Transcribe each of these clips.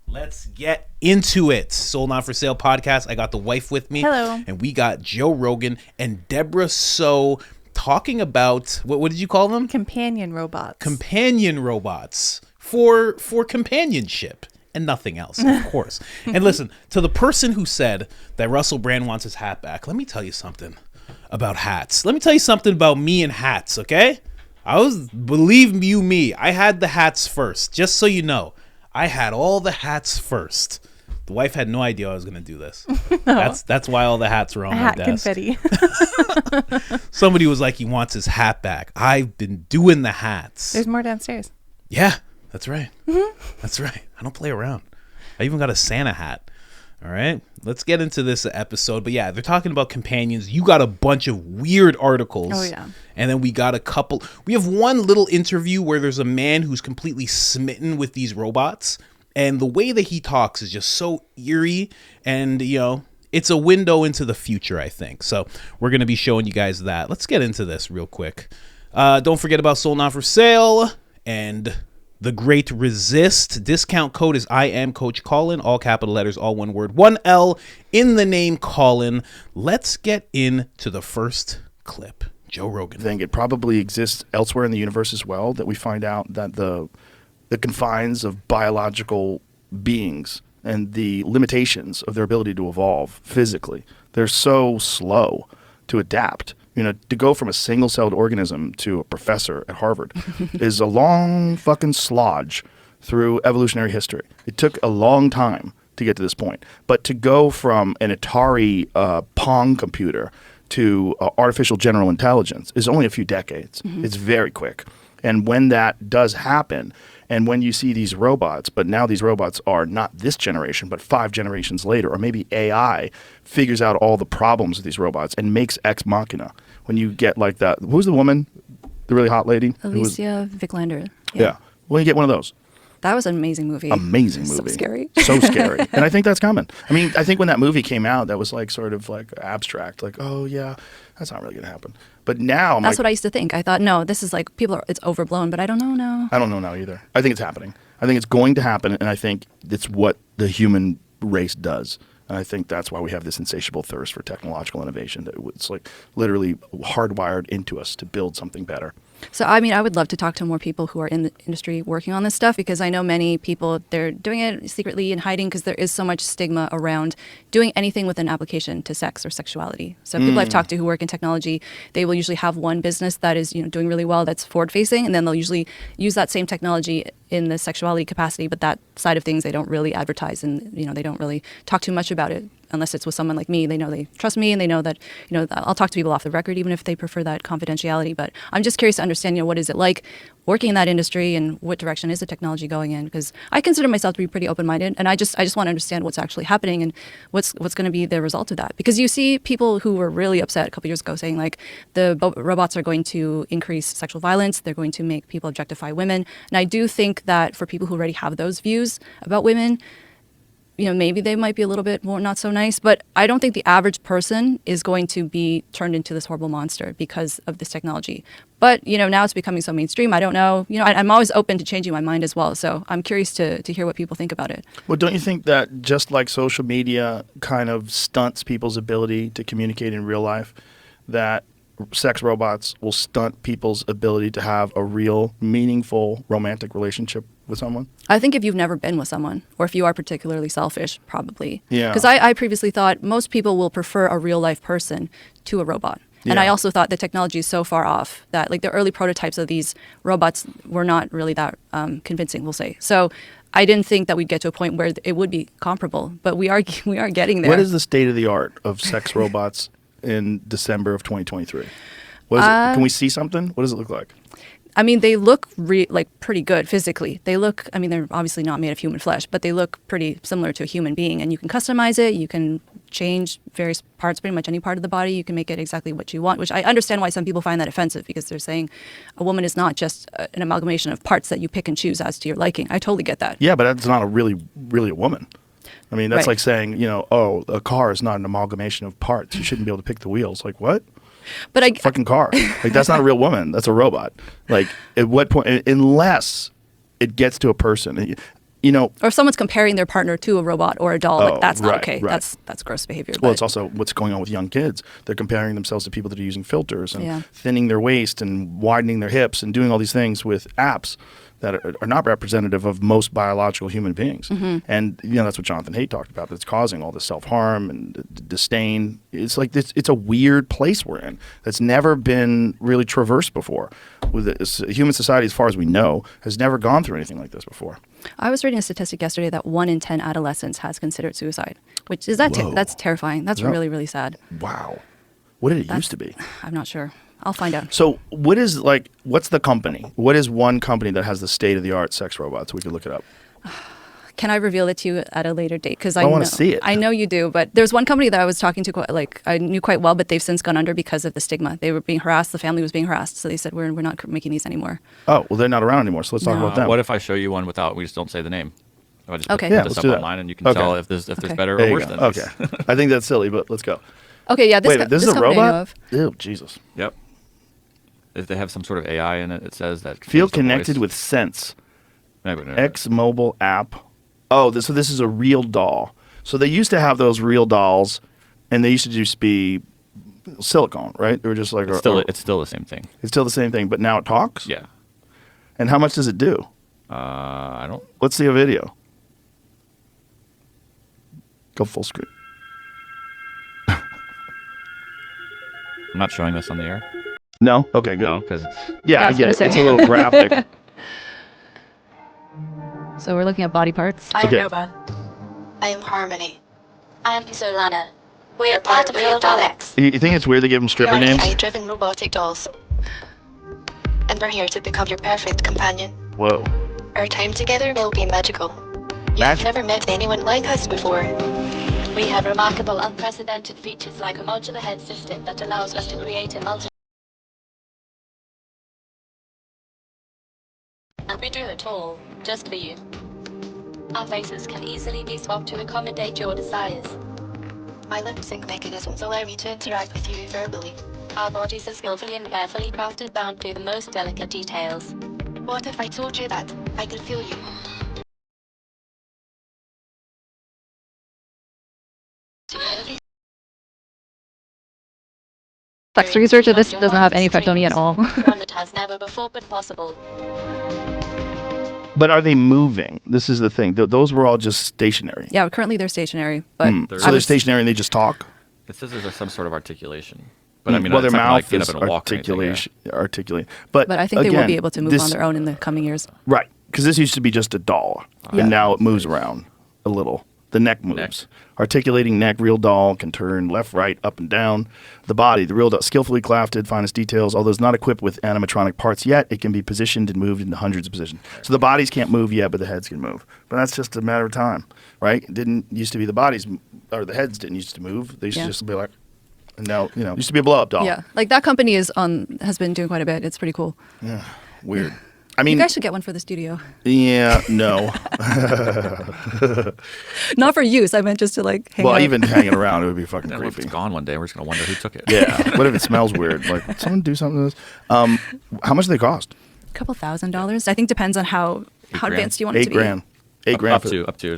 Let's get into it. Soul Not For Sale podcast. I got the wife with me. Hello. And we got Joe Rogan and Deborah So talking about, what did you call them? Companion robots. Companion robots for companionship and nothing else, of course. And listen, to the person who said that Russell Brand wants his hat back, let me tell you something about hats. Let me tell you something about me and hats, okay? Believe you me, I had the hats first, just so you know. I had all the hats first. The wife had no idea I was going to do this. No. That's why all the hats were on my desk. Confetti. Somebody was like, he wants his hat back. I've been doing the hats. There's more downstairs. Yeah, that's right. Mm-hmm. That's right. I don't play around. I even got a Santa hat. All right, let's get into this episode. But yeah, they're talking about companions. You got a bunch of weird articles. Oh, yeah. And then we got a couple. We have one little interview where there's a man who's completely smitten with these robots. And the way that he talks is just so eerie. And, you know, it's a window into the future, I think. So we're going to be showing you guys that. Let's get into this real quick. Don't forget about Soul Not For Sale and The Great Resist. Discount code is I am Coach Colin. All capital letters, all one word. 1 L in the name Colin. Let's get into the first clip. Joe Rogan. I think it probably exists elsewhere in the universe as well, that we find out that the confines of biological beings and the limitations of their ability to evolve physically, they're so slow to adapt. You know, to go from a single-celled organism to a professor at Harvard is a long fucking slodge through evolutionary history. It took a long time to get to this point. But to go from an Atari Pong computer to artificial general intelligence is only a few decades. Mm-hmm. It's very quick. And when that does happen, and when you see these robots, but now these robots are not this generation, but 5 generations later, or maybe AI figures out all the problems of these robots and makes Ex Machina. When you get like that, who's the woman, the really hot lady? Alicia Vikander. Yeah. When you get one of those. That was an amazing movie. Amazing movie. So scary. So scary. And I think that's coming. I mean, I think when that movie came out, that was like sort of like abstract. Like, oh, yeah, that's not really going to happen. But now that's what I used to think. I thought, no, this is like, it's overblown, but I don't know now. I don't know now either. I think it's happening. I think it's going to happen, and I think it's what the human race does. And I think that's why we have this insatiable thirst for technological innovation. It's like literally hardwired into us to build something better. So, I mean, I would love to talk to more people who are in the industry working on this stuff, because I know many people, they're doing it secretly and hiding because there is so much stigma around doing anything with an application to sex or sexuality. So people I've talked to who work in technology, they will usually have one business that is, doing really well, that's forward-facing, and then they'll usually use that same technology in the sexuality capacity, but that side of things they don't really advertise, and they don't really talk too much about it. Unless it's with someone like me, they know they trust me, and they know that I'll talk to people off the record, even if they prefer that confidentiality. But I'm just curious to understand, what is it like working in that industry, and what direction is the technology going in? Because I consider myself to be pretty open-minded, and I just want to understand what's actually happening and what's going to be the result of that. Because you see people who were really upset a couple years ago saying like the robots are going to increase sexual violence, they're going to make people objectify women, and I do think that for people who already have those views about women, maybe they might be a little bit more not so nice, but I don't think the average person is going to be turned into this horrible monster because of this technology. But, now it's becoming so mainstream. I don't know. I'm always open to changing my mind as well. So I'm curious to hear what people think about it. Well, don't you think that just like social media kind of stunts people's ability to communicate in real life, that sex robots will stunt people's ability to have a real, meaningful, romantic relationship with someone? I think if you've never been with someone, or if you are particularly selfish, probably. Yeah. Because I previously thought most people will prefer a real-life person to a robot. Yeah. And I also thought the technology is so far off that like the early prototypes of these robots were not really that convincing, we'll say. So I didn't think that we'd get to a point where it would be comparable, but we are getting there. What is the state of the art of sex robots in December of 2023? What is it? Can we see something? What does it look like? I mean, they look pretty good physically. They look, they're obviously not made of human flesh, but they look pretty similar to a human being. And you can customize it. You can change various parts, pretty much any part of the body. You can make it exactly what you want, which I understand why some people find that offensive, because they're saying a woman is not just an amalgamation of parts that you pick and choose as to your liking. I totally get that. Yeah, but that's not really a woman. I mean, that's right. Like saying, a car is not an amalgamation of parts. You shouldn't be able to pick the wheels. Like, what? But it's a fucking car. Like, that's not a real woman. That's a robot. Like, at what point, unless it gets to a person, you know, Or if someone's comparing their partner to a robot or a doll, Oh, like that's not right, okay. right. That's gross behavior. well, but- it's also what's going on with young kids. They're comparing themselves to people that are using filters and Yeah. thinning their waist and widening their hips and doing all these things with apps that are not representative of most biological human beings. Mm-hmm. And you know, that's what Jonathan Haidt talked about. That's causing all this self-harm and disdain. It's like this. It's a weird place we're in that's never been really traversed before. With this, human society, as far as we know, has never gone through anything like this before. I was reading a statistic yesterday that 1 in 10 adolescents has considered suicide, which is Whoa. that's terrifying. That's Yeah. really, really sad. Wow. What did it used to be? I'm not sure. I'll find out. So what's the company? What is one company that has the state-of-the-art sex robots? We could look it up. Can I reveal it to you at a later date? Because I wanna see it. I know you do, but there's one company that I was talking to, I knew quite well, but they've since gone under because of the stigma. They were being harassed. The family was being harassed, so they said we're not making these anymore. Oh, well, they're not around anymore, so let's talk No. about them. What if I show you one without? We just don't say the name. If I just Okay. put Yeah, this let's up do that. online, and you can Okay. tell if there's Okay. better There or you worse go. than Okay. these. I think that's silly, but let's go. Okay, yeah, Wait, this is a company I know robot? of. Ew, Jesus. Yep. If they have some sort of AI in it, it says that Feel controls the connected voice. with Sense. No. X mobile app. Oh, so this is a real doll. So they used to have those real dolls, and they used to just be silicone, right? They were just like It's still the same thing. it's still the same thing, but now it talks. Yeah. And how much does it do? I don't. Let's see a video. Go full screen. I'm not showing this on the air. No. Okay. Good. No, because Yeah, I I was get it. gonna It's say. a little graphic. So we're looking at body parts. I am Okay. Nova. I am Harmony. I am Solana. We are part of Real Daleks. You think it's weird they give them We stripper are names? AI-driven robotic dolls. And we're here to become your perfect companion. Whoa. Our time together will be magical. You've Magic. never met anyone like us before. We have remarkable, unprecedented features like a modular head system that allows us to create an alternate. And we do it all, just for you. Our faces can easily be swapped to accommodate your desires. My lip sync mechanisms allow me to interact with you verbally. Our bodies are skillfully and carefully crafted down to the most delicate details. What if I told you that I could feel you? To every Sex research of this doesn't have any effect on me at all. One that has never before been possible. But are they moving? This is the thing. Those were all just stationary. Yeah, currently they're stationary, but There So they're is- stationary and they just talk. it says there's some sort of articulation. But I mean, well, their it's not gonna, mouth like, get is up and walk or anything, yeah. articulate. But I think they will again, be able to move this- on their own in the coming years. Right, because this used to be just a doll, Yeah. and now it moves around a little. The neck moves. Articulating neck, real doll can turn left, right, up, and down. The body, the real doll, skillfully crafted, finest details. Although it's not equipped with animatronic parts yet, it can be positioned and moved into hundreds of positions. So the bodies can't move yet, but the heads can move. But that's just a matter of time, right? It didn't used to be the bodies, or the heads didn't used to move. They used Yeah. to just be like, and now, it used to be a blow-up doll. Yeah, like that company has been doing quite a bit. It's pretty cool. Weird. I mean, You guys should get one for the studio. yeah, no. Not for use. I meant just to like hang Well, out. even hanging around, it would be fucking What if creepy. it's gone one day? We're just gonna wonder who took it. Yeah. What if it smells weird? Like, did someone do something to this? How much do they cost? a couple $1,000s. I think depends on how $8,000. advanced you want it to be. $8,000. $8,000 Up for- to up to.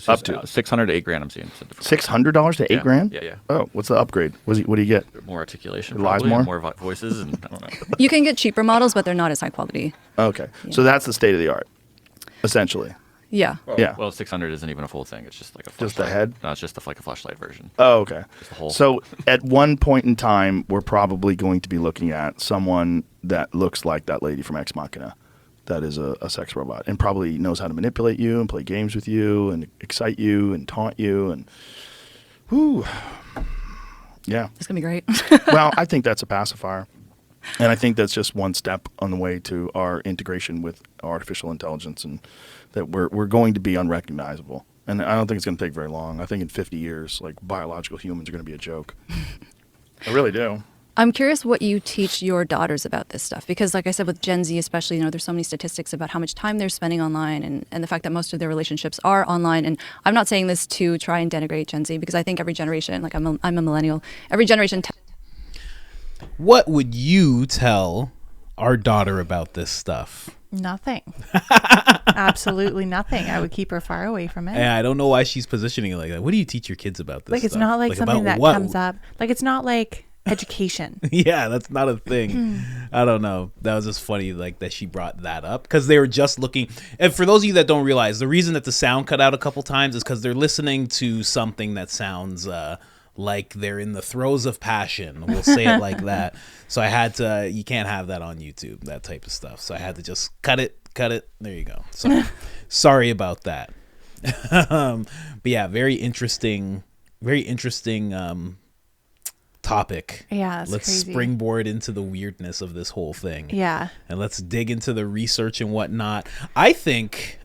$600 to $8,000. I'm seeing. $600 to Yeah. $8,000? Yeah, yeah. Oh, what's the upgrade? What do you get? More articulation. It lies probably, and more? more voices, and I don't know. You can get cheaper models, but they're not as high quality. Okay, so that's the state of the art, essentially. Yeah. Yeah. Well, 600 isn't even a full thing. It's just like a Just the flashlight. head? No, it's just like a flashlight version. Oh, okay. Just the whole- So at one point in time, we're probably going to be looking at someone that looks like that lady from Ex Machina. That is a sex robot and probably knows how to manipulate you and play games with you and excite you and taunt you and, whoo, yeah. It's going to be great. Well, I think that's a pacifier. And I think that's just one step on the way to our integration with artificial intelligence and that we're going to be unrecognizable. And I don't think it's going to take very long. I think in 50 years, like biological humans are going to be a joke. I really do. I'm curious what you teach your daughters about this stuff because, like I said, with Gen Z especially, there's so many statistics about how much time they're spending online and the fact that most of their relationships are online. And I'm not saying this to try and denigrate Gen Z because I think every generation, like I'm a millennial, every generation. What would you tell our daughter about this stuff? Nothing. Absolutely nothing. I would keep her far away from it. Yeah, I don't know why she's positioning it like that. What do you teach your kids about this Like, it's stuff? not like something about that what? comes up. Like, it's not like education. Yeah, that's not a thing. I don't know. That was just funny, like that she brought that up because they were just looking. And for those of you that don't realize, the reason that the sound cut out a couple times is because they're listening to something that sounds like they're in the throes of passion. We'll say it like that. So I had to. You can't have that on YouTube, that type of stuff. So I had to just cut it. There you go. So sorry about that. But yeah, very interesting. Topic. Yeah, it's let's crazy. springboard into the weirdness of this whole thing. Yeah. And let's dig into the research and whatnot. I think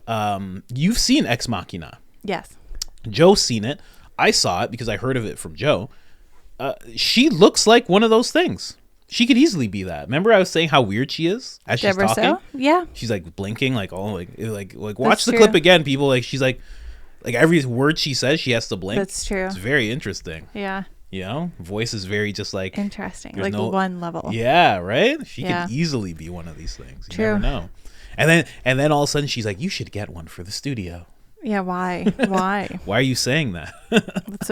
you've seen Ex Machina. Yes. Joe's seen it. I saw it because I heard of it from Joe. She looks like one of those things. She could easily be that. Remember I was saying how weird she is as she's Deborah talking? So? Yeah. She's like blinking, like like watch the true. clip again, people. Like she's like every word she says, she has to blink. That's true. It's very interesting. Yeah. You know, voice is very just like Interesting. there's Like one level. Yeah, right. She Yeah. could easily be one of these things. You True. never know. And then all of a sudden she's like, "You should get one for the studio." Yeah. Why? Why? Why are you saying that?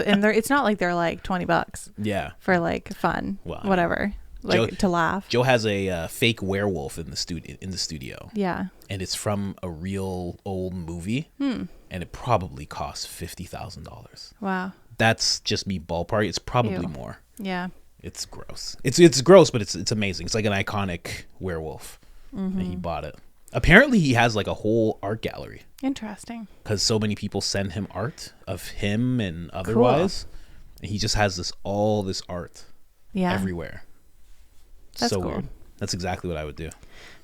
And it's not like they're like $20 Yeah. for like fun, Well, whatever, like Joe- to laugh. Joe has a fake werewolf in the studio, Yeah. and it's from a real old movie, and it probably costs $50,000. Wow. That's just me ballpark. It's probably Ew. more. Yeah. It's gross. It's gross, but it's amazing. It's like an iconic werewolf, and he bought it. Apparently, he has like a whole art gallery Interesting. because so many people send him art of him and otherwise, and he just has all this art Yeah. everywhere. That's so cool. weird. That's exactly what I would do.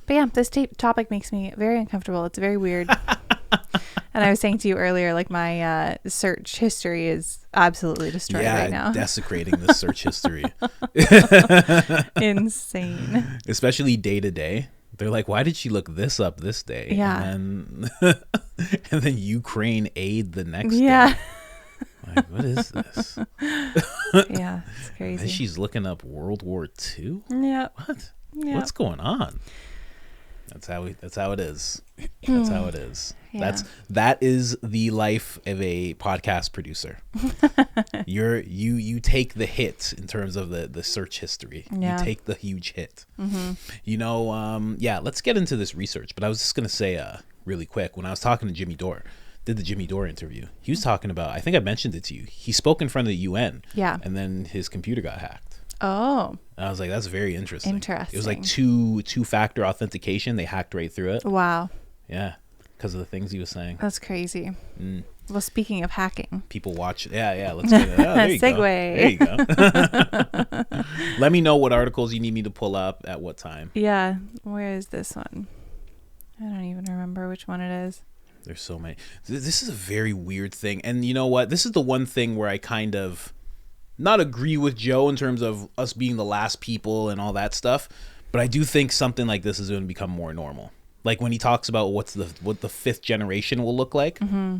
But yeah, this topic makes me very uncomfortable. It's very weird. And I was saying to you earlier, like my search history is absolutely destroyed right now. Desecrating the search history, Insane. especially day to day. They're like, why did she look this up this day? Yeah. And then Ukraine aid the next Yeah. day. Like, what is this? Yeah. It's crazy. And she's looking up World War II? Yeah. What? Yeah. What's going on? That's how it is. That's how it is. Yeah. That is the life of a podcast producer. You take the hit in terms of the search history. Yeah. You take the huge hit. You know, let's get into this research. But I was just gonna say really quick, when I was talking to Jimmy Dore, did the Jimmy Dore interview, he was talking about, I think I mentioned it to you, he spoke in front of the UN. Yeah. And then his computer got hacked. Oh. And I was like, that's very interesting. Interesting. It was like two-factor authentication. They hacked right through it. Wow. Yeah, because of the things he was saying. That's crazy. Well, speaking of hacking. People watch. Yeah. Let's get it. Oh, there you Segue. Go. There you go. Let me know what articles you need me to pull up at what time. Yeah. Where is this one? I don't even remember which one it is. There's so many. This is a very weird thing. And you know what? This is the one thing where I kind of not agree with Joe in terms of us being the last people and all that stuff. But I do think something like this is going to become more normal. Like when he talks about what the fifth generation will look like. Mm-hmm.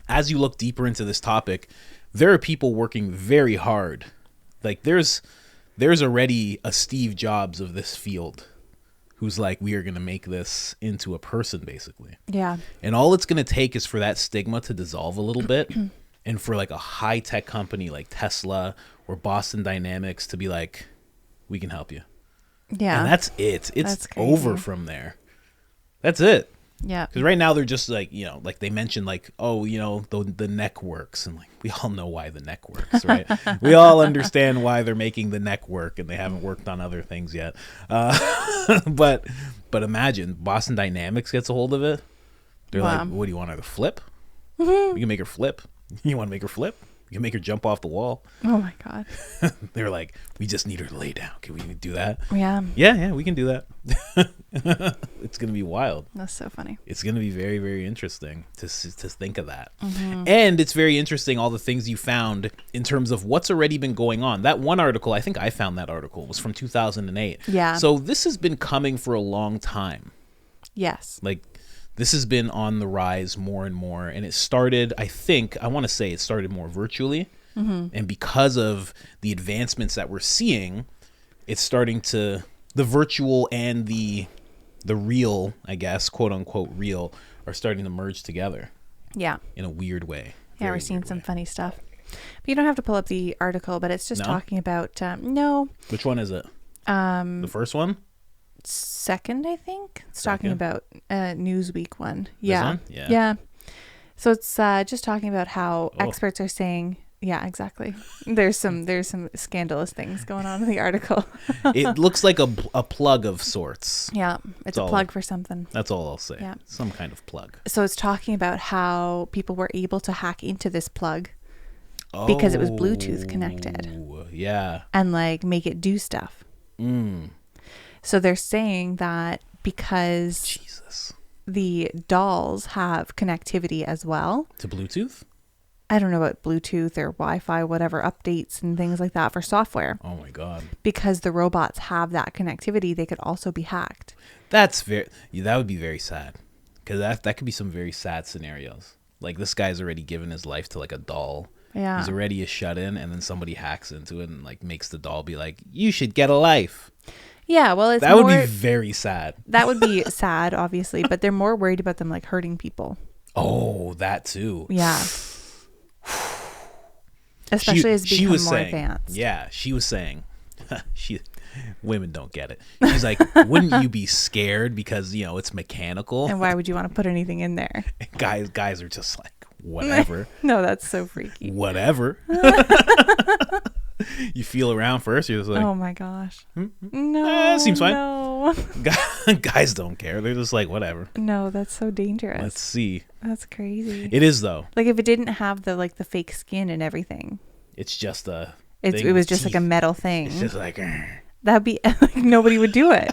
As you look deeper into this topic, there are people working very hard. Like there's already a Steve Jobs of this field who's like, we are going to make this into a person, basically. Yeah. And all it's going to take is for that stigma to dissolve a little bit and for like a high-tech company like Tesla or Boston Dynamics to be like, we can help you. Yeah. And that's it. It's That's crazy. over from there. That's it. Yeah. Because right now they're just like, you know, like they mentioned like, oh, you know, the neck works. And like, we all know why the neck works, right? We all understand why they're making the neck work and they haven't worked on other things yet. But imagine Boston Dynamics gets a hold of it. They're Wow. like, what do you want her to flip? We can make her flip. You want to make her flip? You can make her jump off the wall. Oh my God. They're like, we just need her to lay down. Can we do that? Yeah. Yeah, we can do that. It's going to be wild. That's so funny. It's going to be very, very interesting to think of that. And it's very interesting, all the things you found in terms of what's already been going on. That one article, I think I found that article, was from 2008. Yeah. So this has been coming for a long time. Yes. Like, this has been on the rise more and more. And it started, I want to say it started more virtually. And because of the advancements that we're seeing, it's starting to, the virtual and the the real, I guess, quote unquote real, are starting to merge together Yeah. in a weird way. Yeah, Very we're seeing weird some way. funny stuff. But you don't have to pull up the article, but it's just No? talking about, no, Which one is it? The first one? second, I think. It's talking Second? about Newsweek one. Yeah. one? Yeah. Yeah. So it's just talking about how Oh. experts are saying, yeah, exactly. There's some scandalous things going on in the article. It looks like a plug of sorts. Yeah, it's a all. plug for something. That's all I'll say. Yeah. Some kind of plug. So it's talking about how people were able to hack into this plug because it was Bluetooth connected Oh, yeah. and like make it do stuff. So they're saying that because Jesus. the dolls have connectivity as well. To Bluetooth? I don't know about Bluetooth or Wi-Fi, whatever updates and things like that for software. Oh my God. Because the robots have that connectivity, they could also be hacked. That would be very sad. Because that could be some very sad scenarios. Like this guy's already given his life to like a doll. Yeah. He's already a shut-in, and then somebody hacks into it and like makes the doll be like, "You should get a life." Yeah, well, it's That would more, be very sad. that would be sad, obviously, but they're more worried about them like hurting people. Oh, that too. Yeah. Especially as it becomes more saying, advanced. Yeah, she was saying, women don't get it. She's like, wouldn't you be scared because it's mechanical? And why would you want to put anything in there? Guys are just like, whatever. No, that's so freaky. Whatever. You feel around first. You're just like, Oh my gosh. No. seems fine. No. Guys don't care. They're just like, whatever. No, that's so dangerous. Let's see. That's crazy. It is though. Like if it didn't have the fake skin and everything. It's just a. It thing was with just like teeth. a metal thing. It's just like. That'd be like nobody would do it.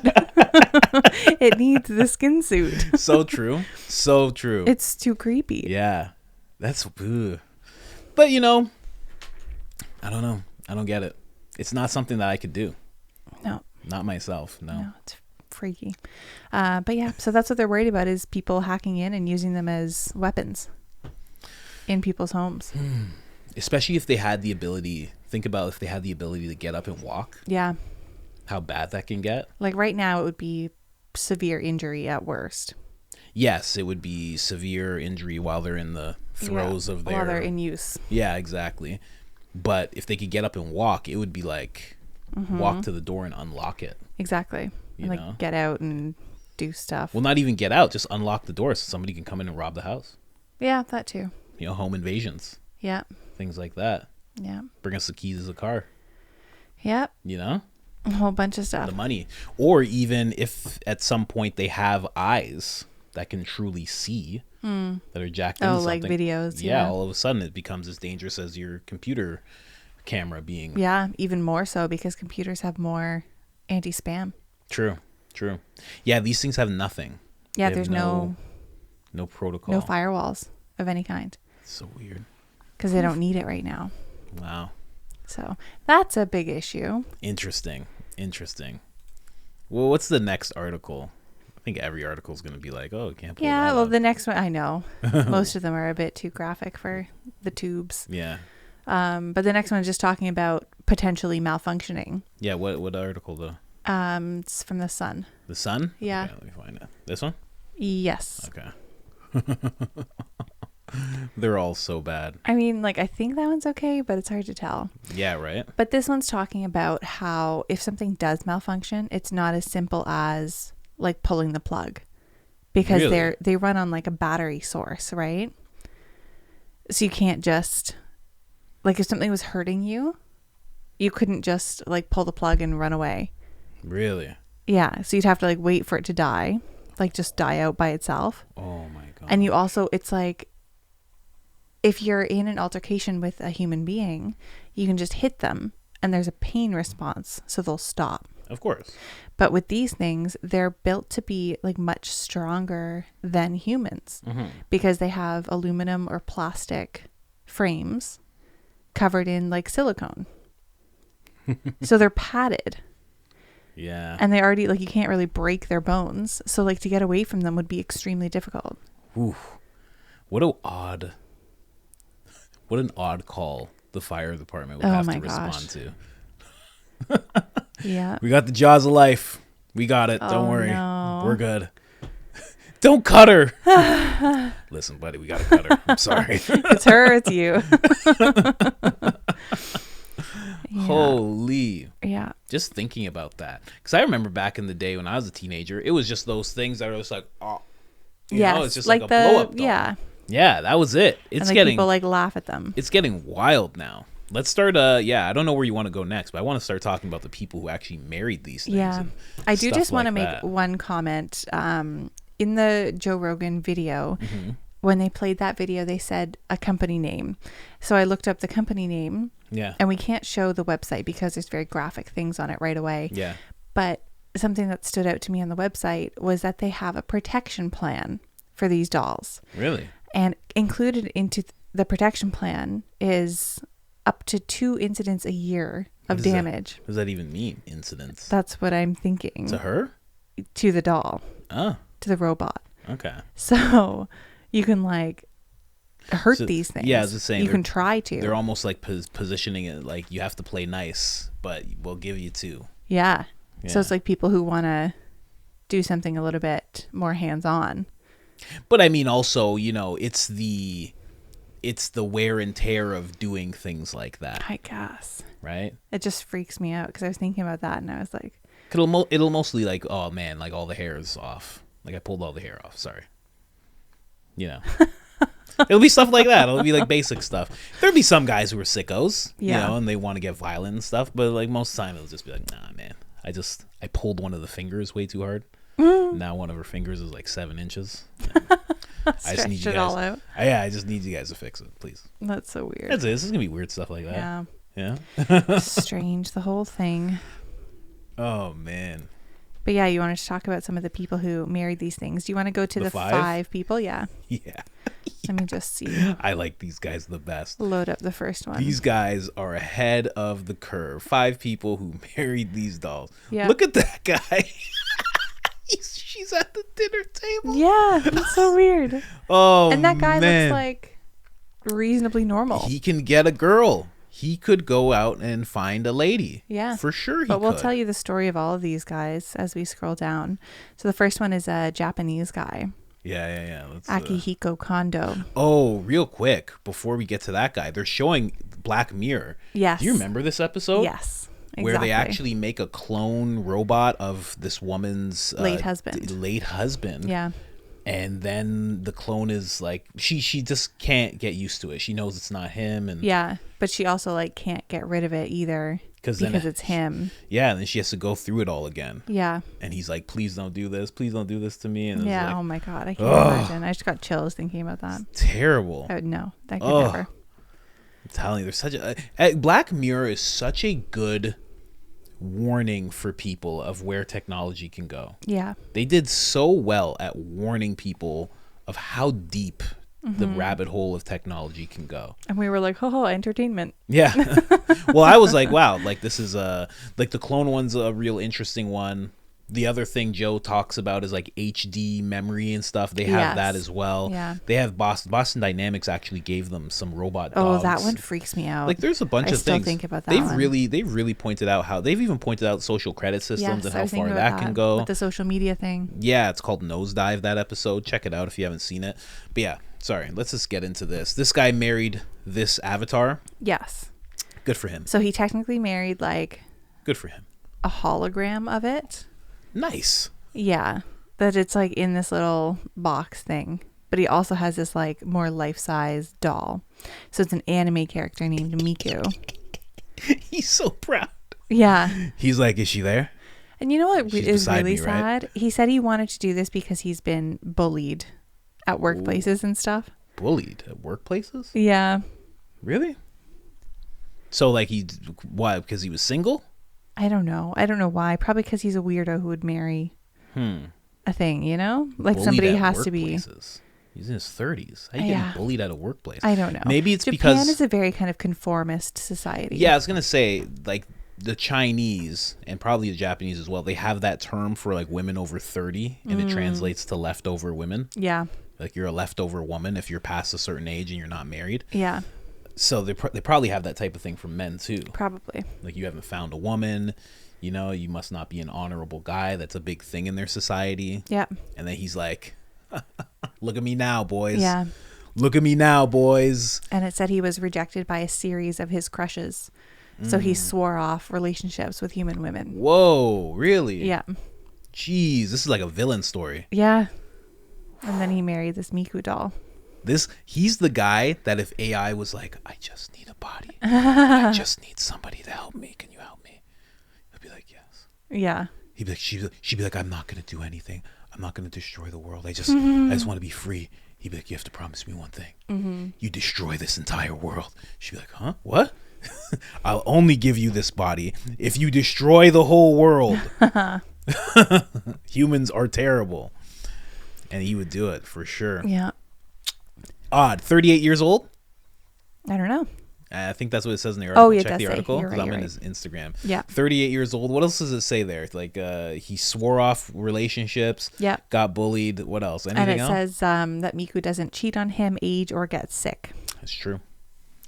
It needs the skin suit. So true. So true. It's too creepy. Yeah. That's. Ugh. But I don't know. I don't get it. It's not something that I could do. No. Not myself. No, it's freaky. But yeah, so that's what they're worried about is people hacking in and using them as weapons in people's homes. Especially if they had the ability. Think about if they had the ability to get up and walk. Yeah. How bad that can get. Like right now it would be severe injury at worst. Yes, it would be severe injury while they're in the throes of their. While they're in use. Yeah, exactly. But if they could get up and walk, it would be like walk to the door and unlock it. Exactly. You And know? like get out and do stuff. Well, not even get out, just unlock the door so somebody can come in and rob the house. Yeah, that too. Home invasions, Yeah. things like that. Yeah. Bring us the keys to the car, Yep. A whole bunch of stuff. the money. Or even if at some point they have eyes that can truly see, that are jacked into Oh, like something. videos. Yeah, Yeah. all of a sudden it becomes as dangerous as your computer camera being. Yeah, even more so because computers have more anti-spam. True. Yeah, these things have nothing. Yeah, They have there's no protocol. no firewalls of any kind It's so weird. because they don't need it right now. Wow. So that's a big issue. Interesting. Well, what's the next article? I think every article is going to be like, oh, can't pull Yeah, that well, up. the next one, I know. Most of them are a bit too graphic for the tubes. Yeah. But the next one is just talking about potentially malfunctioning. Yeah, what article though? It's from the Sun. The Sun? Yeah. Okay, let me find it. This one? Yes. Okay. They're all so bad. I mean, like, I think that one's okay, but it's hard to tell. Yeah, right? But this one's talking about how if something does malfunction, it's not as simple as like pulling the plug because Really? they run on like a battery source, right? So you can't just like if something was hurting you, you couldn't just like pull the plug and run away. Really? Yeah, so you'd have to like wait for it to die, like just die out by itself. Oh my god. And you also, it's like if you're in an altercation with a human being, you can just hit them and there's a pain response, so they'll stop. Of course. But with these things, they're built to be like much stronger than humans because they have aluminum or plastic frames covered in like silicone. So they're padded. Yeah. And they already like you can't really break their bones. So like to get away from them would be extremely difficult. Oof. What an odd call the fire department would Oh have my to gosh. respond to. Yeah. We got the jaws of life. We got it. Don't Oh, worry. no. We're good. Don't cut her. Listen, buddy, we got to cut her. I'm sorry. It's her, it's you. Holy. Yeah. Just thinking about that. Because I remember back in the day when I was a teenager, it was just those things that were just like, oh. You know, it's just like a blow-up doll. Yeah. Yeah, that was it. It's And like getting... people like laugh at them. It's getting wild now. Let's start. I don't know where you want to go next, but I want to start talking about the people who actually married these things. Yeah. and I do stuff just want to like make that. one comment. In the Joe Rogan video, Mm-hmm. when they played that video, they said a company name. So I looked up the company name, Yeah. and we can't show the website because there's very graphic things on it right away. Yeah. But something that stood out to me on the website was that they have a protection plan for these dolls. Really? And included into the protection plan is up to 2 incidents a year of What does that- damage. What does that even mean? Incidents? That's what I'm thinking. To her? To the doll, Oh, to the robot. okay. So you can like hurt So- these things. yeah, I was just saying, you they're- can try to. They're almost like positioning it like you have to play nice, but we'll give you 2. Yeah. So Yeah. it's like people who want to do something a little bit more hands-on. But I mean, also, it's the wear and tear of doing things like that, I guess. right? It just freaks me out because I was thinking about that and I was like, It'll mostly like, oh man, like all the hair is off. Like I pulled all the hair off. Sorry. It'll be stuff like that. It'll be like basic stuff. There'll be some guys who are sickos, Yeah. and they want to get violent and stuff. But like most of the time, it'll just be like, nah, man. I pulled one of the fingers way too hard. Now one of her fingers is like 7 inches. I just need you stretch it guys. all out. I just need you guys to fix it, please. That's so weird. That's it. This is gonna be weird stuff like that. Yeah. Yeah. Strange, the whole thing. Oh man. But yeah, you wanted to talk about some of the people who married these things. Do you want to go to The the 5? 5 people? Yeah. Yeah. Let me just see. I like these guys the best. Load up the first one. These guys are ahead of the curve. 5 people who married these dolls. Yeah. Look at that guy. She's at the dinner table. Yeah, that's so weird. Oh, And that guy man. looks like reasonably normal. He can get a girl. He could go out and find a lady. Yeah. For sure he But we'll could. tell you the story of all of these guys as we scroll down. So the first one is a Japanese guy, Yeah. Let's, Akihiko Kondo. oh, real quick, before we get to that guy, they're showing Black Mirror. Yes. Do you remember this episode? Yes. Exactly. Where they actually make a clone robot of this woman's Late husband. Late husband. Yeah. And then the clone is like, she just can't get used to it. She knows it's not him. And Yeah. But she also like can't get rid of it either because it's him. yeah, and then she has to go through it all again. Yeah. And he's like, please don't do this. Please don't do this to me. And it's Yeah. like, Oh my God. I can't imagine. I just got chills thinking about that. terrible. No, that could Ugh. never. I'm telling you, there's such Black Mirror is such a good warning for people of where technology can go. Yeah. They did so well at warning people of how deep the rabbit hole of technology can go. And we were like, oh, entertainment. Yeah. Well, I was like, wow, like this is like the clone one's a real interesting one. The other thing Joe talks about is like HD memory and stuff. They have Yes. that as well. Yeah. They have Boston Dynamics actually gave them some robot dogs. Oh, that one freaks me out. Like there's a bunch I of still things. think about that they've one. really pointed out how they've even pointed out social credit systems and I how was far thinking that about can go. with the social media thing. Yeah, it's called Nosedive, that episode. Check it out if you haven't seen it. But yeah, sorry, let's just get into this. This guy married this avatar. Yes. Good for him. So he technically married like Good for him. a hologram of it. Nice. Yeah. That it's like in this little box thing. But he also has this like more life-size doll. So it's an anime character named Miku. He's so proud. Yeah. He's like, is she there? And you know what She's is beside really me, right? sad? He said he wanted to do this because he's been bullied at workplaces and stuff. Bullied at workplaces? Yeah. Really? So like why? Because he was single? I don't know. I don't know why. Probably because he's a weirdo who would marry a thing, you know? Like Bullied somebody at has to be. workplaces. He's in his 30s. How you Yeah. getting bullied at a workplace? I don't know. Maybe it's Japan because is a very kind of conformist society. yeah, I was gonna say like the Chinese and probably the Japanese as well. They have that term for like women over 30, and it translates to leftover women. Yeah. Like you're a leftover woman if you're past a certain age and you're not married. Yeah. So they probably have that type of thing for men too. Probably. Like you haven't found a woman, You know, you must not be an honorable guy. That's a big thing in their society. Yeah. And then he's like, look at me now, boys. Yeah. Look at me now, boys. And it said he was rejected by a series of his crushes. So he swore off relationships with human women. Whoa, really? Yeah. Jeez, this is like a villain story. Yeah. And then he married this Miku doll. He's the guy that if AI was like, I just need a body. I just need somebody to help me. Can you help me? He'll be like, yes. Yeah. He'd be like, she'd be like, I'm not going to do anything. I'm not going to destroy the world. I just want to be free. He'd be like, you have to promise me one thing. You destroy this entire world. She'd be like, huh? What? I'll only give you this body if you destroy the whole world. Humans are terrible. And he would do it for sure. Yeah. Odd. 38 years old? I don't know. I think that's what it says in the article. Oh, yeah, it Check does the say. article. You're right, I'm you're in right. his Instagram. Yeah. 38 years old. What else does it say there? Like he swore off relationships. Yeah. Got bullied. What else? And Anything it else? says that Miku doesn't cheat on him, age, or get sick. That's true.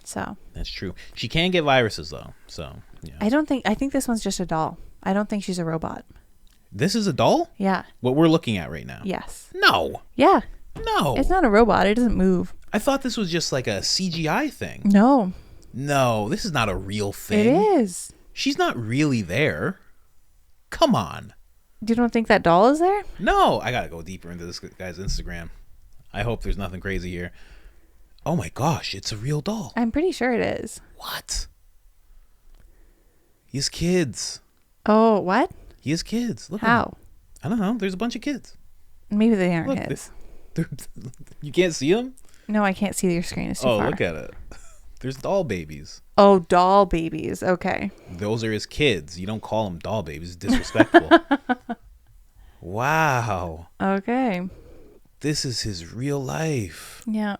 So That's true. She can get viruses though. So yeah. I think this one's just a doll. I don't think she's a robot. This is a doll? Yeah. What we're looking at right now? Yes. No. Yeah. No. It's not a robot. It doesn't move. I thought this was just like a CGI thing. No. No, this is not a real thing. It is. She's not really there. Come on. You don't think that doll is there? No, I gotta go deeper into this guy's Instagram. I hope there's nothing crazy here. Oh my gosh, it's a real doll. I'm pretty sure it is. What? He has kids. Oh, what? He has kids. Look at How? him. I don't know. There's a bunch of kids. Maybe they aren't Look, his. You can't see them? No, I can't see your screen. It's too Oh, far. look at it. There's doll babies. Oh, doll babies. Okay. Those are his kids. You don't call them doll babies. It's disrespectful. Wow. Okay. This is his real life. Yeah.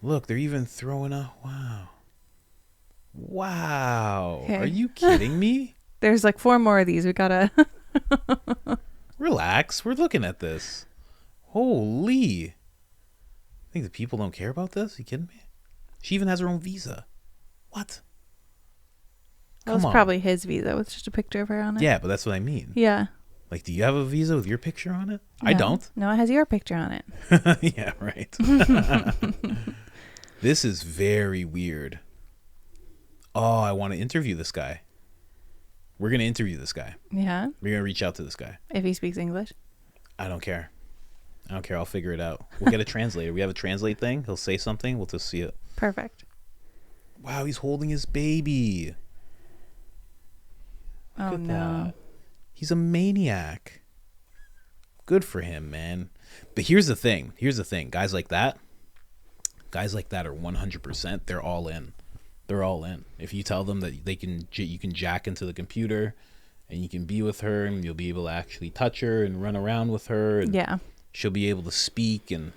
Look, they're even throwing a... Wow. Wow. Okay. Are you kidding me? There's like 4 more of these. We gotta... Relax. We're looking at this. Holy. Think the people don't care about this? Are you kidding me? She even has her own visa. What? That was probably his visa with just a picture of her on it. Yeah, but that's what I mean. Yeah. Like, do you have a visa with your picture on it? I No. don't. No, it has your picture on it. Yeah, right. This is very weird. Oh, I want to interview this guy. We're going to interview this guy. Yeah. We're going to reach out to this guy. If he speaks English. I don't care. I'll figure it out. We'll get a translator. We have a translate thing. He'll say something. We'll just see it. Perfect. Wow, he's holding his baby. Look at that. He's a maniac. Good for him, man. But here's the thing. Guys like that are 100%. They're all in. They're all in. If you tell them that you can jack into the computer and you can be with her and you'll be able to actually touch her and run around with her. And yeah. She'll be able to speak, and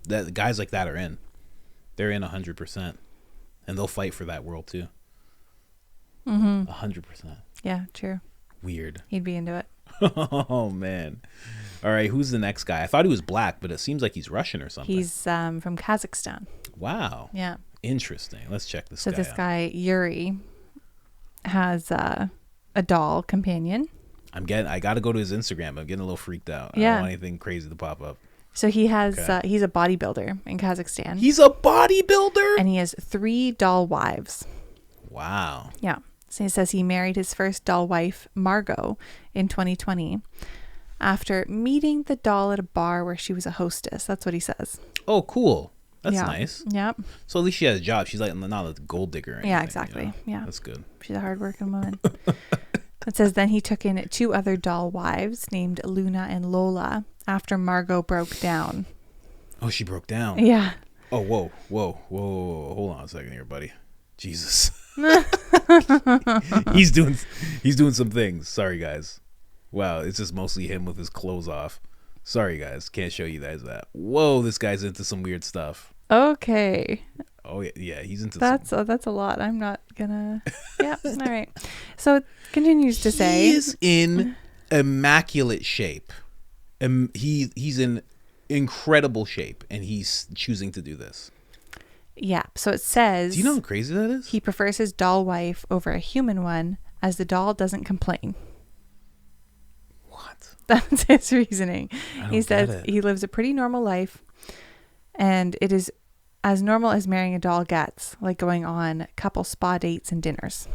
that guys like that are in. They're in 100%. And they'll fight for that world too. 100%. Yeah, true. Weird. He'd be into it. Oh man. All right, who's the next guy? I thought he was black, but it seems like he's Russian or something. He's from Kazakhstan. Wow. Yeah. Interesting. Let's check this guy So this out. guy Yuri has a doll companion. I got to go to his Instagram. I'm getting a little freaked out. I Yeah. don't want anything crazy to pop up. So he has Okay. he's a bodybuilder in Kazakhstan. He's a bodybuilder? And he has 3 doll wives. Wow. Yeah. So he says he married his first doll wife, Margot, in 2020 after meeting the doll at a bar where she was a hostess. That's what he says. Oh, cool. That's Yeah. nice. Yep. So at least she has a job. She's like not a gold digger or anything. Yeah, exactly. You know? Yeah. That's good. She's a hardworking woman. It says then he took in 2 other doll wives named Luna and Lola after Margot broke down. Oh, she broke down. Yeah. Oh, whoa. Hold on a second here, buddy. Jesus. He's doing some things. Sorry, guys. Wow, it's just mostly him with his clothes off. Sorry, guys. Can't show you guys that. Whoa, this guy's into some weird stuff. Okay. Oh, yeah, he's into That's a lot. I'm not gonna. Yeah. All right. So it continues to say he is in immaculate shape. He's in incredible shape, and he's choosing to do this. Yeah. So it says. Do you know how crazy that is? He prefers his doll wife over a human one as the doll doesn't complain. What? That's his reasoning. I He don't get says it. he lives a pretty normal life, and it is as normal as marrying a doll gets, like going on couple spa dates and dinners.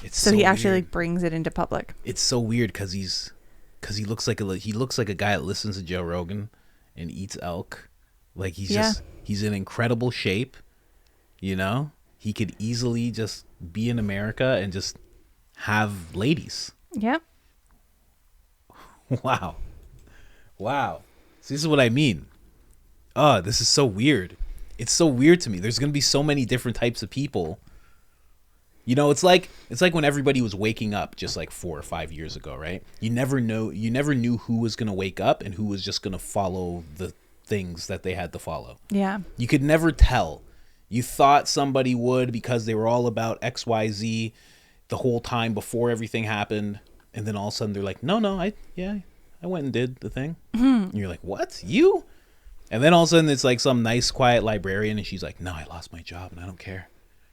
It's So he actually weird. like brings it into public. It's so weird because he looks like a guy that listens to Joe Rogan and eats elk. Like he's in incredible shape. You know, he could easily just be in America and just have ladies. Yep. Wow. So this is what I mean. Oh, this is so weird. It's so weird to me. There's gonna be so many different types of people. You know, it's like when everybody was waking up just like 4 or 5 years ago, right? You never knew who was gonna wake up and who was just gonna follow the things that they had to follow. Yeah. You could never tell. You thought somebody would because they were all about XYZ the whole time before everything happened, and then all of a sudden they're like, no, I went and did the thing. And you're like, what? You? And then all of a sudden it's like some nice quiet librarian and she's like, no, I lost my job and I don't care.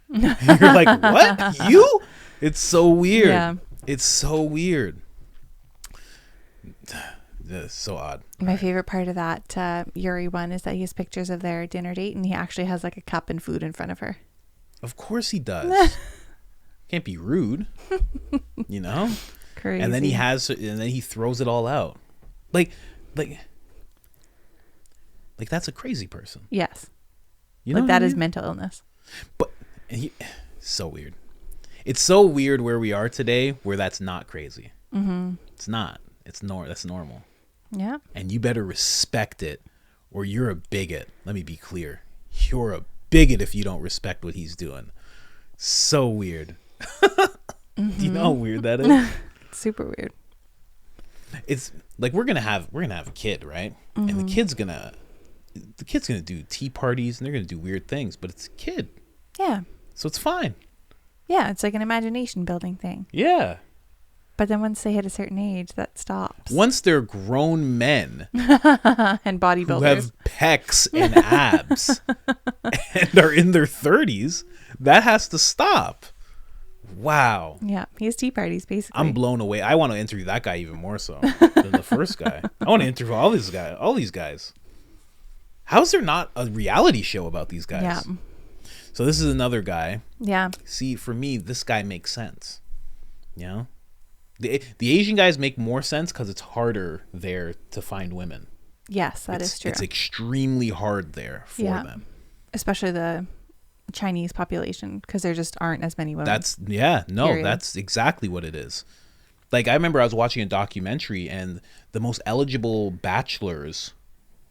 And you're like, what? You? It's so weird. Yeah. It's so weird. It's so odd. My favorite part of that Yuri one is that he has pictures of their dinner date, and he actually has like a cup and food in front of her. Of course he does. Can't be rude. You know? Crazy. And then he throws it all out. Like that's a crazy person. Yes. You know Like what that I is mean? mental illness. But so weird. It's so weird where we are today where that's not crazy. Mm-hmm. It's not. That's normal. Yeah. And you better respect it or you're a bigot. Let me be clear. You're a bigot if you don't respect what he's doing. So weird. Do you know how weird that is? Super weird. It's like we're gonna have a kid, right? And the kid's gonna do tea parties and they're gonna do weird things, but it's a kid, Yeah. so it's fine. Yeah. It's like an imagination building thing. Yeah. But then once they hit a certain age, that stops. Once they're grown men And who bodybuilders. have pecs and abs and are in their 30s, that has to stop. Wow. Yeah. He has tea parties, basically. I'm blown away. I want to interview that guy even more so than the first guy. I want to interview all these guys. How's there not a reality show about these guys? Yeah. So this is another guy. Yeah. See, for me, this guy makes sense. You know? The Asian guys make more sense because it's harder there to find women. Yes, that is true. It's extremely hard there for them. Especially the Chinese population, because there just aren't as many women. Period. That's exactly what it is. Like, I remember I was watching a documentary and the most eligible bachelors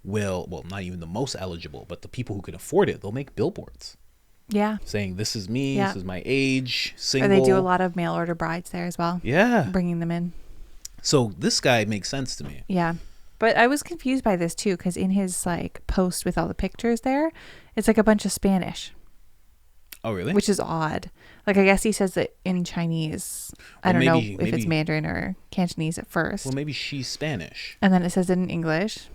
not even the most eligible, but the people who can afford it, they'll make billboards. Yeah. Saying, this is me, this is my age, single. Or they do a lot of mail order brides there as well. Yeah. Bringing them in. So this guy makes sense to me. Yeah. But I was confused by this too, because in his like post with all the pictures there, it's like a bunch of Spanish. Oh, really? Which is odd. Like, I guess he says it in Chinese. I don't know if it's Mandarin or Cantonese at first. Well, maybe she's Spanish. And then it says it in English.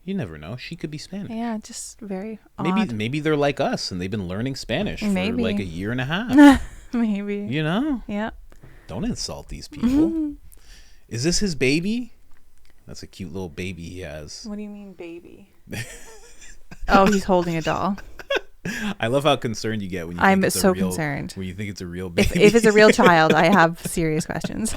You never know. She could be Spanish. Yeah, just very odd. Maybe they're like us and they've been learning Spanish for like a year and a half. Maybe. You know? Yeah. Don't insult these people. Is this his baby? That's a cute little baby he has. What do you mean, baby? Oh, he's holding a doll. I love how concerned you get when you I'm think it's so a real, concerned. when you think it's a real baby. If it's a real child, I have serious questions.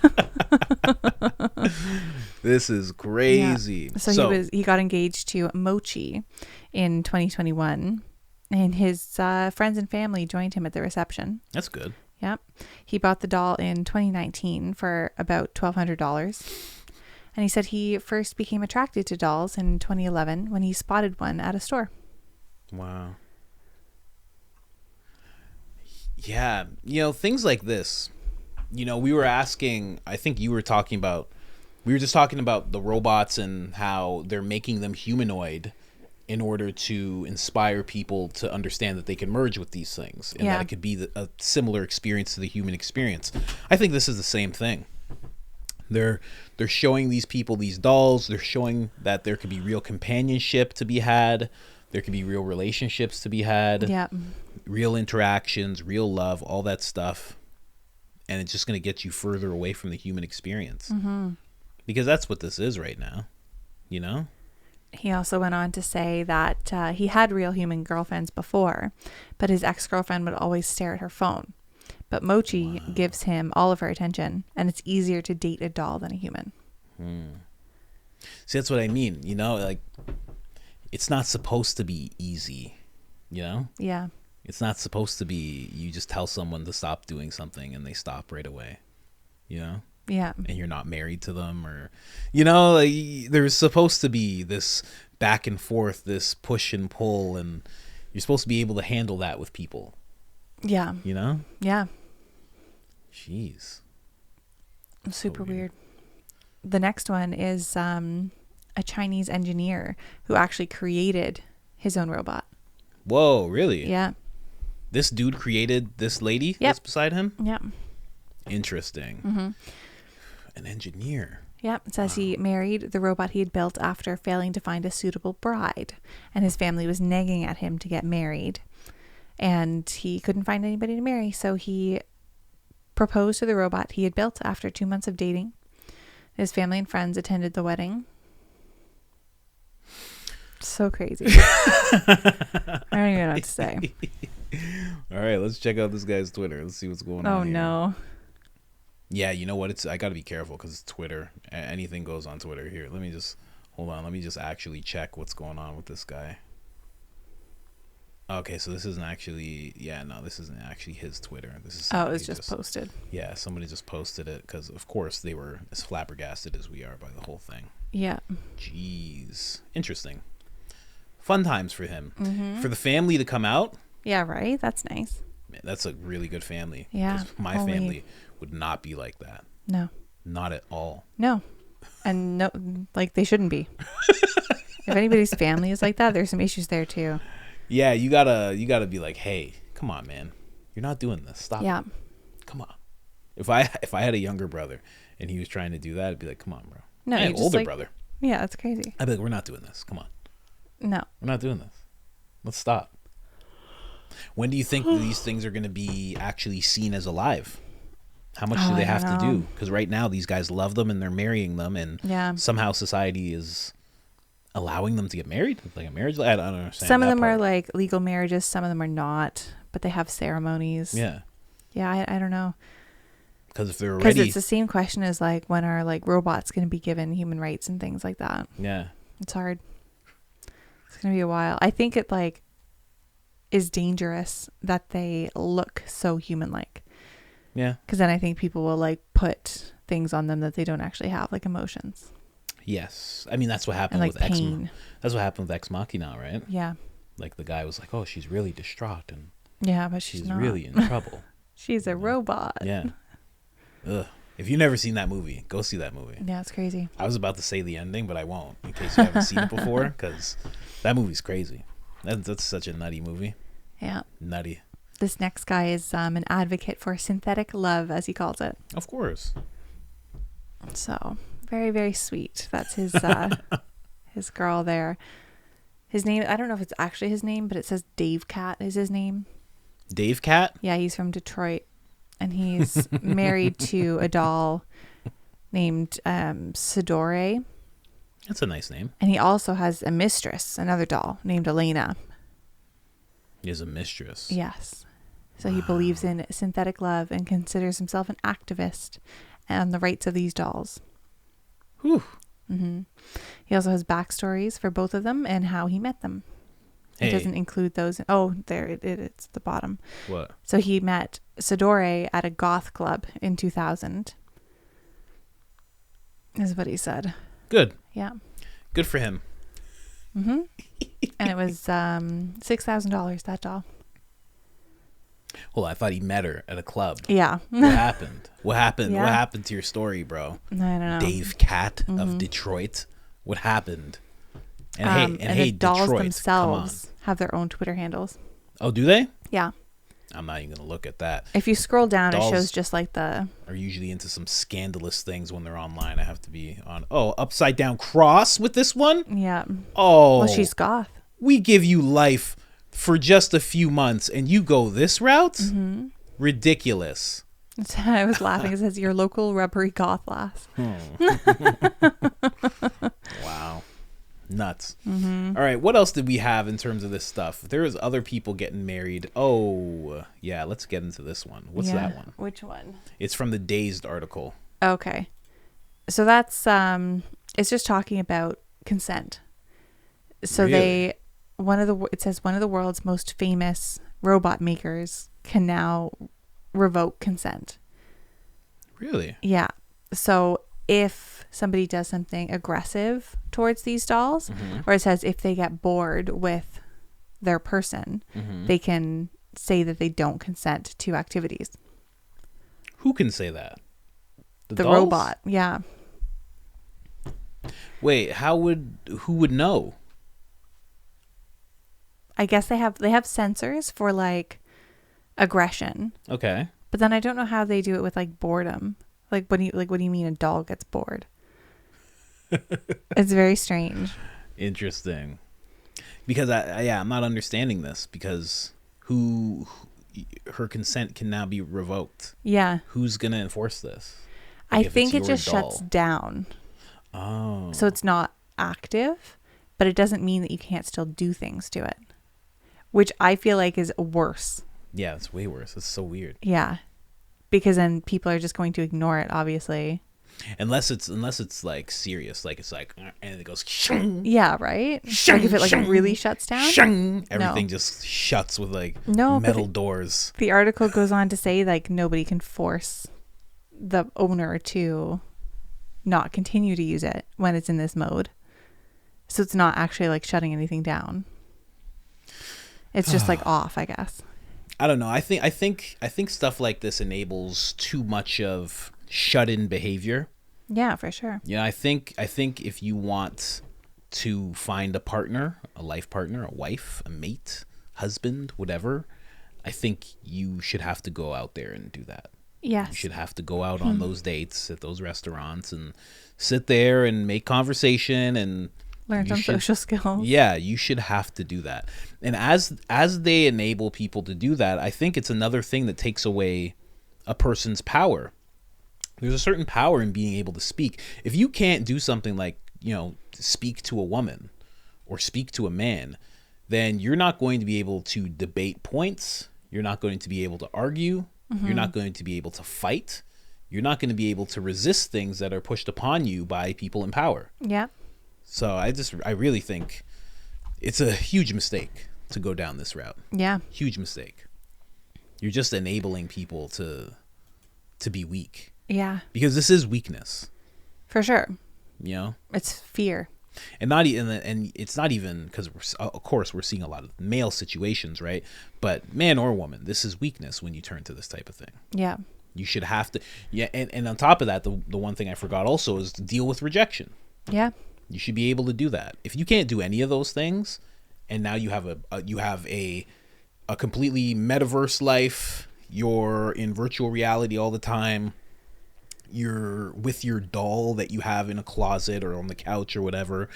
This is crazy. Yeah. So he got engaged to Mochi in 2021, and his friends and family joined him at the reception. That's good. Yep. He bought the doll in 2019 for about $1,200. And he said he first became attracted to dolls in 2011 when he spotted one at a store. Wow. Yeah. You know, things like this, you know, we were just talking about the robots and how they're making them humanoid in order to inspire people to understand that they can merge with these things and that it could be a similar experience to the human experience. I think this is the same thing. They're showing these people these dolls. They're showing that there could be real companionship to be had. There could be real relationships to be had. Yeah. Real interactions, real love, all that stuff. And it's just going to get you further away from the human experience. Because that's what this is right now, you know? He also went on to say that he had real human girlfriends before, but his ex-girlfriend would always stare at her phone. But Mochi gives him all of her attention, and it's easier to date a doll than a human. See, that's what I mean, you know? Like, it's not supposed to be easy, you know? Yeah. It's not supposed to be you just tell someone to stop doing something and they stop right away, you know? Yeah. And you're not married to them, or, you know, like, there's supposed to be this back and forth, this push and pull, and you're supposed to be able to handle that with people, Yeah. you know? Yeah. Jeez. Super weird. The next one is a Chinese engineer who actually created his own robot. Whoa, really? Yeah. This dude created this lady Yep. that's beside him? Yeah. Interesting. An engineer. Yeah, it says he married the robot he had built after failing to find a suitable bride, and his family was nagging at him to get married, and he couldn't find anybody to marry, so he proposed to the robot he had built after 2 months of dating. His family and friends attended the wedding. So crazy. I don't even know what to say. All right, let's check out this guy's Twitter. Let's see what's going on Oh here. no. Yeah, you know what? I got to be careful because it's Twitter. Anything goes on Twitter. Here, let me just hold on. Let me just actually check what's going on with this guy. Okay, so this isn't actually. Yeah, no, this isn't actually his Twitter. This is. Oh, it was somebody just posted. Yeah, somebody just posted it because, of course, they were as flabbergasted as we are by the whole thing. Yeah. Jeez, interesting. Fun times for him. For the family to come out. Yeah, right? That's nice. Man, that's a really good family. Yeah, 'Cause my only- family would not be like that. No. Not at all. No. And no, like they shouldn't be. If anybody's family is like that, there's some issues there too. Yeah, you gotta be like, hey, come on, man, you're not doing this. Stop. Yeah. it. Come on. If I had a younger brother and he was trying to do that, I'd be like, come on, bro. No, I had you an just older like- brother. Yeah, that's crazy. I'd be like, we're not doing this. Come on, No. we're not doing this. Let's stop. When do you think these things are going to be actually seen as alive? How much do I they have don't to know. do? Because right now these guys love them and they're marrying them, and Yeah. somehow society is allowing them to get married, like a marriage. I don't understand. Some of that them are part. like legal marriages, some of them are not, but they have ceremonies. Yeah, Yeah, I don't know. because if they're Because already, it's the same question as like when are like robots going to be given human rights and things like that. yeah, It's hard. It's going to be a while. I think it like is dangerous that they look so human-like. yeah, Because then I think people will like put things on them that they don't actually have, like emotions yes. I mean, that's what happened and like with Ex. pain. That's what happened with Ex Machina, right? Yeah. Like the guy was like, "Oh, she's really distraught and Yeah, but she's she's not. really in trouble." She's a robot. Yeah. Ugh. If you've never seen that movie, go see that movie. Yeah, it's crazy. I was about to say the ending, but I won't in case you haven't seen it before, because that movie's crazy. That's such a nutty movie. Yeah. Nutty. This next guy is an advocate for synthetic love, as he calls it. Of course. So very, very sweet. That's his his girl there. His name, I don't know if it's actually his name, but it says Davecat is his name. Davecat? Yeah, he's from Detroit. And he's married to a doll named Sidore. That's a nice name. And he also has a mistress, another doll named Elena. He has a mistress. Yes. So he believes in synthetic love and considers himself an activist on the rights of these dolls. Whew. He also has backstories for both of them and how he met them. Hey. It doesn't include those. Oh, there it's the bottom. What? So he met Sidore at a goth club in 2000. Is what he said. Good. Yeah. Good for him. And it was $6,000, that doll. Well, I thought he met her at a club. Yeah. What happened? What happened? Yeah. What happened to your story, bro? I don't know. Davecat of Detroit. What happened? And and hey, the dolls Detroit, themselves have their own Twitter handles. come on. Oh, do they? Yeah. I'm not even gonna look at that. If you scroll down, Dolls it shows just like the... Are usually into some scandalous things when they're online. I have to be on. Oh, upside down cross with this one. Yeah. Oh, Well, she's goth. we give you life for just a few months and you go this route? Ridiculous. I was laughing. It says your local rubbery goth lass. Wow. Nuts. All right, what else did we have in terms of this stuff? There's other people getting married. Oh, yeah, let's get into this one. What's that one? Which one? It's from the Dazed article. Okay. So that's it's just talking about consent. So Really? it says one of the world's most famous robot makers can now revoke consent. Really? Yeah. So if somebody does something aggressive towards these dolls, or it says if they get bored with their person, they can say that they don't consent to activities. Who can say that? The dolls? robot. Yeah. Wait, who would know? I guess they have sensors for like aggression. Okay. But then I don't know how they do it with like boredom. Like what do you mean a doll gets bored? It's very strange. Interesting. Because I'm not understanding this because her consent can now be revoked. Yeah. Who's going to enforce this? I Like, if think it's it your just doll. shuts down. Oh. So it's not active, but it doesn't mean that you can't still do things to it, which I feel like is worse. Yeah, it's way worse. It's so weird. Yeah. Because then people are just going to ignore it, obviously. Unless it's like serious, like it's like, and it goes shung, Yeah, right? shung, Like if it like shung, really shuts down. shung, everything just shuts with like No, but metal doors. The article goes on to say like nobody can force the owner to not continue to use it when it's in this mode. So it's not actually like shutting anything down. It's just like off, I guess. I don't know. I think stuff like this enables too much of shut-in behavior. Yeah, for sure. Yeah, I think if you want to find a partner, a life partner, a wife, a mate, husband, whatever, I think you should have to go out there and do that. Yes. You should have to go out on those dates at those restaurants and sit there and make conversation and Learn some social skills. Yeah, you should have to do that. And as they enable people to do that, I think it's another thing that takes away a person's power. There's a certain power in being able to speak. If you can't do something like, speak to a woman or speak to a man, then you're not going to be able to debate points. You're not going to be able to argue. You're not going to be able to fight. You're not going to be able to resist things that are pushed upon you by people in power. Yeah. So I really think it's a huge mistake to go down this route. Yeah. Huge mistake. You're just enabling people to be weak. Yeah. Because this is weakness. For sure. It's fear. And it's not even because of course we're seeing a lot of male situations, right? But man or woman, this is weakness when you turn to this type of thing. Yeah. You should have to. Yeah. And on top of that, the one thing I forgot also is to deal with rejection. Yeah. You should be able to do that. If you can't do any of those things, and now you have a completely metaverse life, you're in virtual reality all the time, you're with your doll that you have in a closet or on the couch or whatever,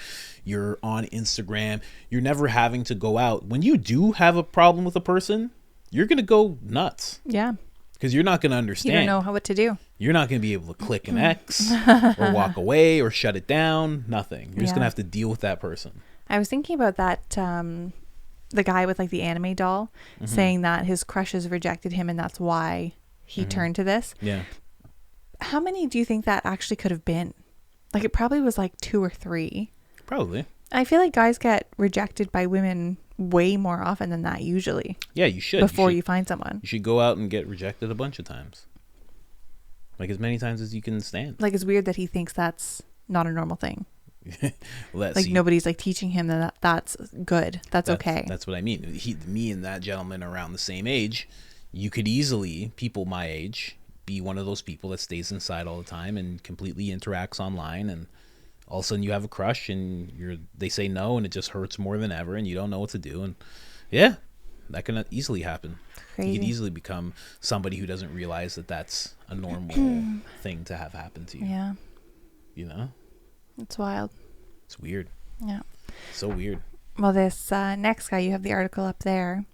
you're on Instagram, you're never having to go out. When you do have a problem with a person, you're going to go nuts. Yeah. Because you're not going to understand. You don't know what to do. You're not going to be able to click an X or walk away or shut it down. Nothing. You're just going to have to deal with that person. I was thinking about that, the guy with like the anime doll saying that his crushes rejected him and that's why he turned to this. Yeah. How many do you think that actually could have been? Like it probably was like 2 or 3. Probably. I feel like guys get rejected by women way more often than that usually. Yeah, you should. Before you find someone. You should go out and get rejected a bunch of times. Like as many times as you can stand. Like it's weird that he thinks that's not a normal thing. Well, nobody's like teaching him that that's good. That's okay. That's what I mean. Me and that gentleman around the same age, you could easily, people my age, be one of those people that stays inside all the time and completely interacts online, and all of a sudden you have a crush and they say no and it just hurts more than ever and you don't know what to do, and yeah, that can easily happen. Crazy. You could easily become somebody who doesn't realize that that's a normal thing to have happen to you. Yeah. It's wild. It's weird. Yeah. So weird. Well, this next guy, you have the article up there,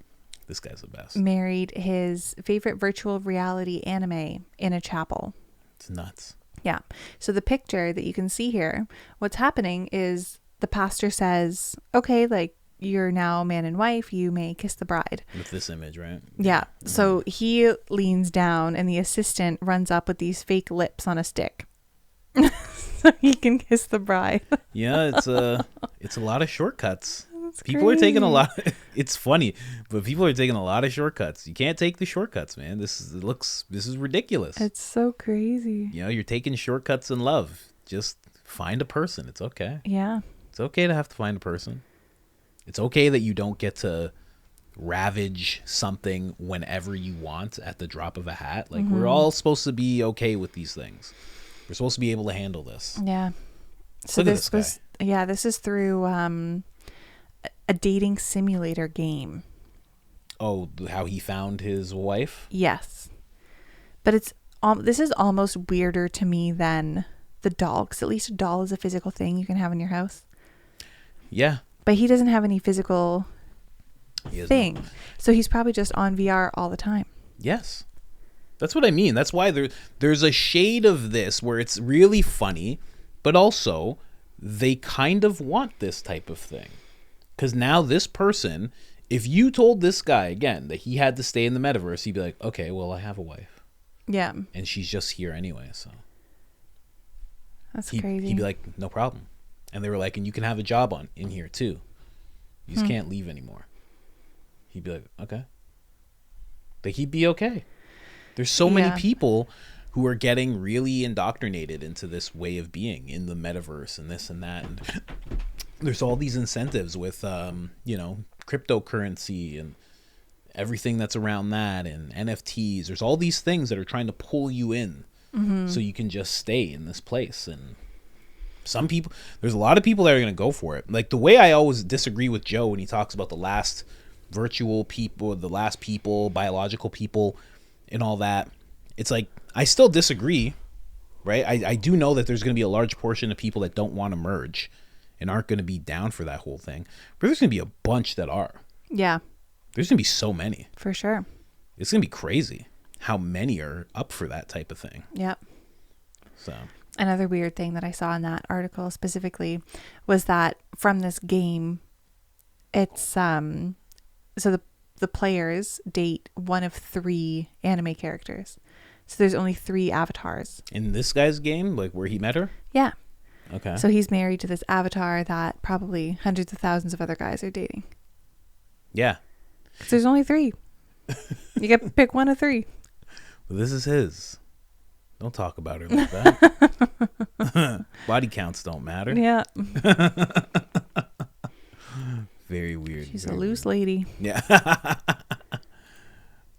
This guy's the best. married his favorite virtual reality anime in a chapel. It's nuts. Yeah. So the picture that you can see here, what's happening is the pastor says, okay, like, you're now man and wife, you may kiss the bride. With this image, right? Yeah. So he leans down and the assistant runs up with these fake lips on a stick. So he can kiss the bride. Yeah, it's a lot of shortcuts. That's People are taking a crazy. lot. It's funny, but people are taking a lot of shortcuts. You can't take the shortcuts, man. This is ridiculous. It's so crazy. You know, you're taking shortcuts in love. Just find a person. It's okay. Yeah. It's okay to have to find a person. It's okay that you don't get to ravage something whenever you want at the drop of a hat. Like, we're all supposed to be okay with these things. We're supposed to be able to handle this. Yeah. So Look at this this was, this is through a dating simulator game. Oh, how he found his wife? Yes. But this is almost weirder to me than the doll, because at least a doll is a physical thing you can have in your house. Yeah. But he doesn't have any physical He has thing. no- So he's probably just on VR all the time. Yes. That's what I mean. That's why there's a shade of this where it's really funny, but also they kind of want this type of thing. Because now this person, if you told this guy, again, that he had to stay in the metaverse, he'd be like, okay, well, I have a wife. Yeah. And she's just here anyway, so. That's He'd crazy. be like, no problem. And they were like, and you can have a job in here too. You just can't leave anymore. He'd be like, okay. But he'd be okay. There's so many Yeah. people who are getting really indoctrinated into this way of being in the metaverse and this and that. And there's all these incentives with, cryptocurrency and everything that's around that and NFTs. There's all these things that are trying to pull you in so you can just stay in this place. And some people, there's a lot of people that are going to go for it. Like the way I always disagree with Joe when he talks about the last virtual people, the last people, biological people, and all that, it's like I still disagree, right? I do know that there's going to be a large portion of people that don't want to merge and aren't going to be down for that whole thing, but there's going to be a bunch that are. Yeah, There's going to be so many. for sure. It's going to be crazy how many are up for that type of thing. Yep. So Another weird thing that I saw in that article specifically was that from this game, it's so the players date one of 3 anime characters. So there's only 3 avatars. in this guy's game, like where he met her, Yeah. okay. So he's married to this avatar that probably hundreds of thousands of other guys are dating. Yeah, 'Cause there's only 3. You get to pick one of 3. well, this is his. Don't talk about her like that. Body counts don't matter. Yeah. Very weird. She's a very loose lady. Yeah.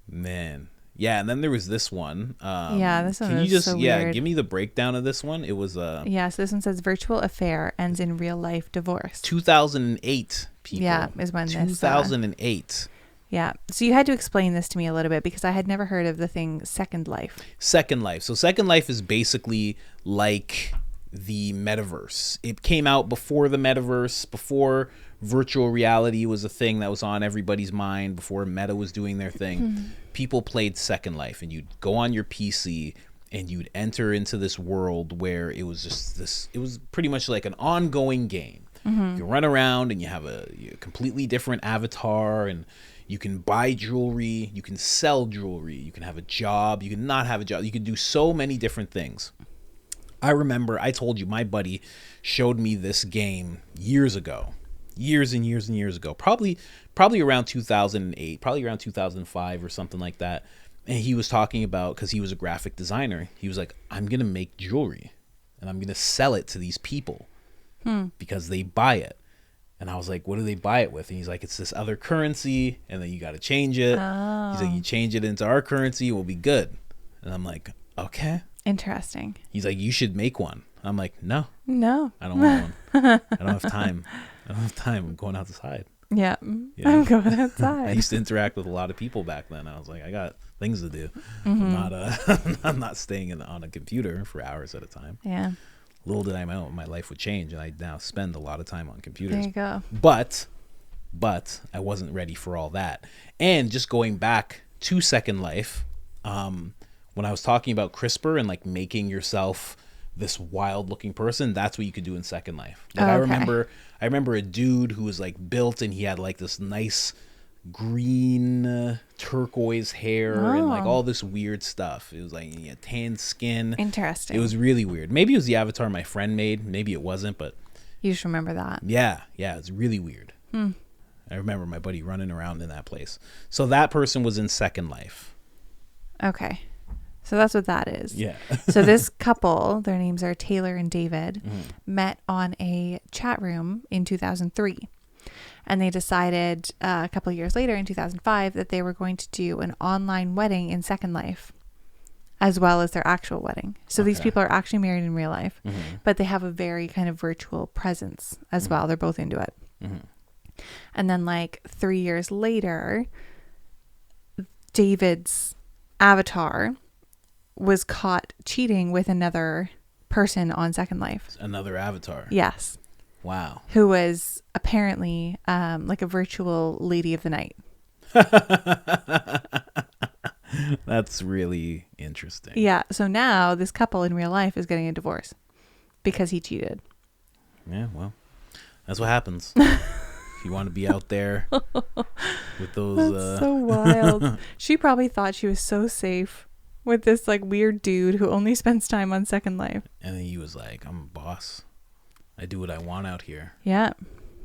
Man. Yeah, and then there was this one. Yeah, this one Can you is just so yeah, weird. give me the breakdown of this one? It was Yeah, so this one says virtual affair ends in real life divorce. 2008 people. Yeah, is when this, 2008. Yeah. So you had to explain this to me a little bit because I had never heard of the thing Second Life. Second Life. So Second Life is basically like the metaverse. It came out before the metaverse, before virtual reality was a thing that was on everybody's mind, before Meta was doing their thing. People played Second Life, and you'd go on your PC and you'd enter into this world where it was just this, it was pretty much like an ongoing game. You run around and you have a completely different avatar, and you can buy jewelry, you can sell jewelry, you can have a job, you can not have a job, you can do so many different things. I remember I told you my buddy showed me this game years ago, years and years and years ago, probably around 2008, probably around 2005 or something like that. And he was talking about, because he was a graphic designer, he was like, I'm going to make jewelry and I'm going to sell it to these people because they buy it. And I was like, what do they buy it with? And he's like, it's this other currency, and then you got to change it. Oh. He's like, you change it into our currency, we'll be good. And I'm like, okay. Interesting. He's like, you should make one. I'm like, no, No. I don't want one. I don't have time. I'm going outside. Yeah. Yeah. I'm going I outside. used to interact with a lot of people back then. I was like, I got things to do. I'm not staying on a computer for hours at a time. Yeah. Little did I know my life would change, and I now spend a lot of time on computers. There you go. But but I wasn't ready for all that. And just going back to Second Life, when I was talking about CRISPR and like making yourself this wild looking person, that's what you could do in Second Life. Like, Okay. I remember a dude who was like built and he had like this nice green turquoise hair and like all this weird stuff. It was like he had tan skin. Interesting. It was really weird. Maybe it was the avatar my friend made. Maybe it wasn't, but You just remember that. yeah, it's really weird. I remember my buddy running around in that place. So that person was in Second Life. Okay. So that's what that is. Yeah. So this couple, their names are Taylor and David, met on a chat room in 2003. And they decided a couple of years later in 2005 that they were going to do an online wedding in Second Life as well as their actual wedding. So these people are actually married in real life, but they have a very kind of virtual presence as well. They're both into it. And then like 3 years later, David's avatar was caught cheating with another person on Second Life. Another avatar. Yes. Wow. Who was apparently like a virtual lady of the night. That's really interesting. Yeah. So now this couple in real life is getting a divorce because he cheated. Yeah, well, that's what happens. If you want to be out there with those... That's so wild. She probably thought she was so safe with this like weird dude who only spends time on Second Life. And then he was like, I'm a boss. I do what I want out here. Yeah.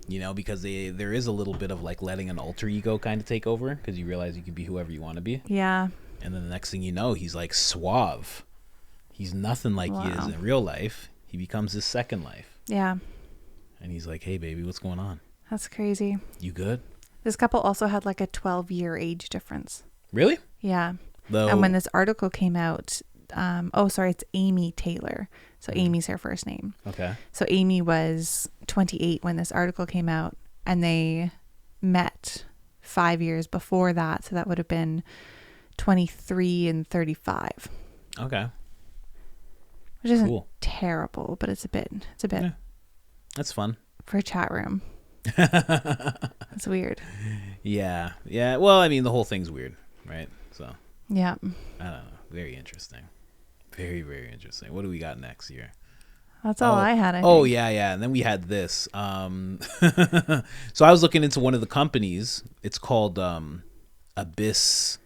You know, because there is a little bit of like letting an alter ego kind of take over because you realize you can be whoever you want to be. Yeah. And then the next thing you know, he's like suave. He's nothing like he is in real life. He becomes his Second Life. Yeah. And he's like, hey, baby, what's going on? That's crazy. You good? This couple also had like a 12-year age difference. Really? Yeah. Though, And when this article came out, it's Amy Taylor. So Amy's her first name. okay. So Amy was 28 when this article came out, and they met 5 years before that. So that would have been 23 and 35. Okay. Which isn't Cool. terrible, but it's a bit Yeah. That's fun. for a chat room. It's weird. Yeah. Yeah. Well, I mean, the whole thing's weird, right? So, Yeah. I don't know. Very interesting. Very, very interesting. What do we got next year? That's all I had. I Oh, think. yeah. And then we had this. So I was looking into one of the companies. It's called Abyss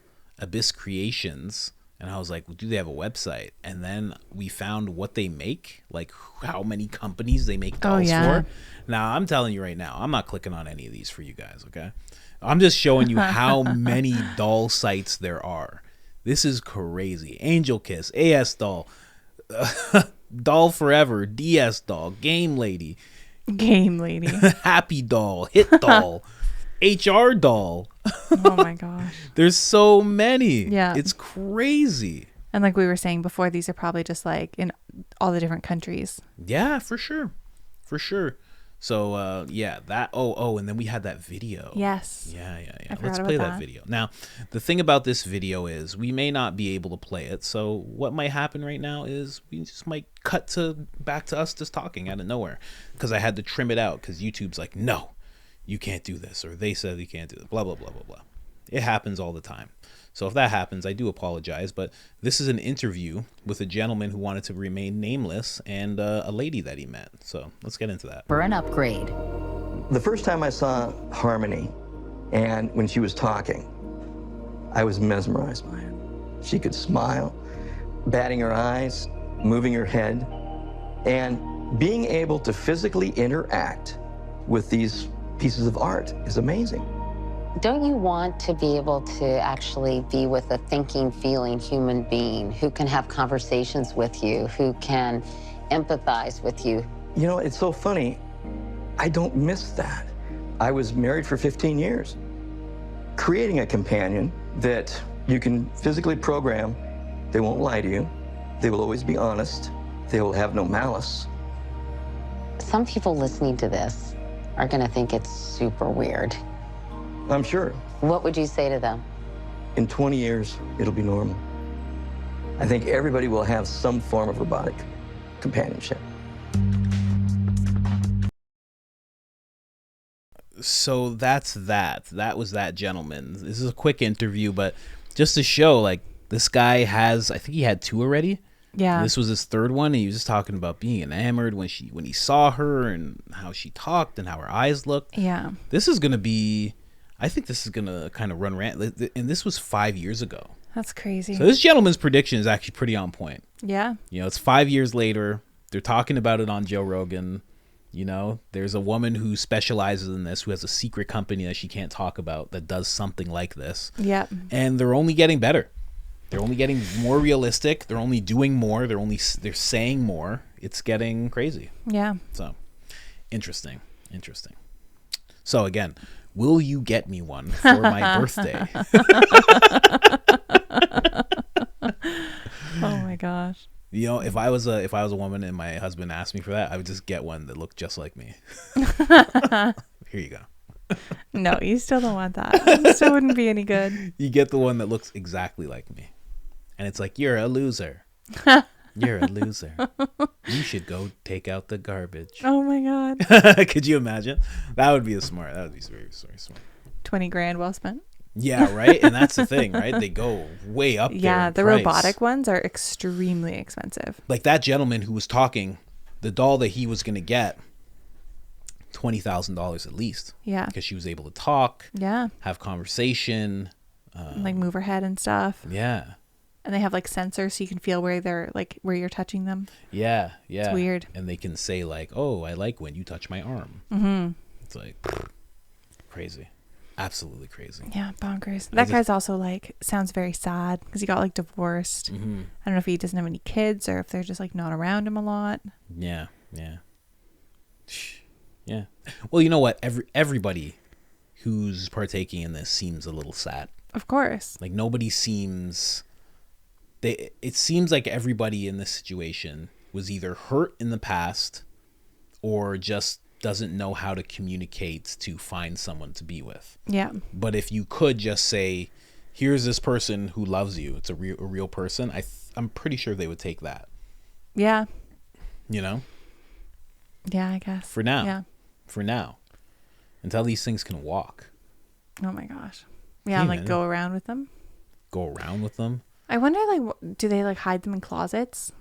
Creations. And I was like, well, do they have a website? And then we found what they make, like how many companies they make dolls for. Now, I'm telling you right now, I'm not clicking on any of these for you guys, okay? I'm just showing you how many doll sites there are. This is crazy. Angel Kiss, AS Doll, Doll Forever, DS Doll, Game Lady, Happy Doll, Hit Doll, HR Doll. Oh my gosh. There's so many. Yeah. It's crazy. And like we were saying before, these are probably just like in all the different countries. Yeah, for sure. For sure. So, yeah, that. Oh, and then we had that video. Yes. Yeah. I forgot Let's about play that that. video. Now, the thing about this video is we may not be able to play it. So what might happen right now is we just might cut back to us just talking out of nowhere because I had to trim it out because YouTube's like, no, you can't do this, or they said you can't do this, blah, blah, blah, blah, blah. It happens all the time. So if that happens, I do apologize, but this is an interview with a gentleman who wanted to remain nameless and a lady that he met. So let's get into that. For an upgrade. The first time I saw Harmony, and when she was talking, I was mesmerized by it. She could smile, batting her eyes, moving her head, and being able to physically interact with these pieces of art is amazing. Don't you want to be able to actually be with a thinking, feeling human being who can have conversations with you, who can empathize with you? You know, it's so funny. I don't miss that. I was married for 15 years. Creating a companion that you can physically program, they won't lie to you, they will always be honest, they will have no malice. Some people listening to this are going to think it's super weird. I'm sure. What would you say to them? In 20 years, it'll be normal. I think everybody will have some form of robotic companionship. So that's that. That was that gentleman. This is a quick interview, but just to show, like, this guy has, I think he had 2 already. Yeah. This was his 3rd one, and he was just talking about being enamored when he saw her and how she talked and how her eyes looked. Yeah. This is gonna be, I think this is gonna kind of run rant, and this was 5 years ago. That's crazy. So this gentleman's prediction is actually pretty on point. Yeah. You know, it's 5 years later. They're talking about it on Joe Rogan. You know, there's a woman who specializes in this, who has a secret company that she can't talk about that does something like this. Yeah. And they're only getting better. They're only getting more realistic. They're only doing more. They're saying more. It's getting crazy. Yeah. So, interesting. So again, will you get me one for my birthday? Oh my gosh. You know, if I was a woman and my husband asked me for that, I would just get one that looked just like me. Here you go. No, you still don't want that. It still wouldn't be any good. You get the one that looks exactly like me. And it's like, you're a loser. You're a loser. You should go take out the garbage. Oh my God. Could you imagine? That would be very, very smart. 20 grand well spent. Yeah, right? And that's the thing, right? They go way up there. Yeah, in the price. robotic ones are extremely expensive. Like that gentleman who was talking, the doll that he was going to get, $20,000 at least. Yeah. Because she was able to talk, Yeah. have conversation. Like move her head and stuff. Yeah. And they have like sensors so you can feel where they're like where you're touching them. Yeah. It's weird. And they can say like, oh, I like when you touch my arm. Mm-hmm. It's like crazy. Absolutely crazy. Yeah, bonkers. That guy's also like sounds very sad because he got like divorced. Mm-hmm. I don't know if he doesn't have any kids or if they're just like not around him a lot. Yeah. Well, you know what? Everybody who's partaking in this seems a little sad. Of course. Like nobody seems. It seems like everybody in this situation was either hurt in the past or just doesn't know how to communicate to find someone to be with. Yeah. But if you could just say, here's this person who loves you, it's a real person, I'm pretty sure they would take that. Yeah. You know? Yeah, I guess. For now. Yeah. For now. Until these things can walk. Oh my gosh. Yeah, Hey, like man. go around with them. Go around with them. I wonder, like, do they like hide them in closets?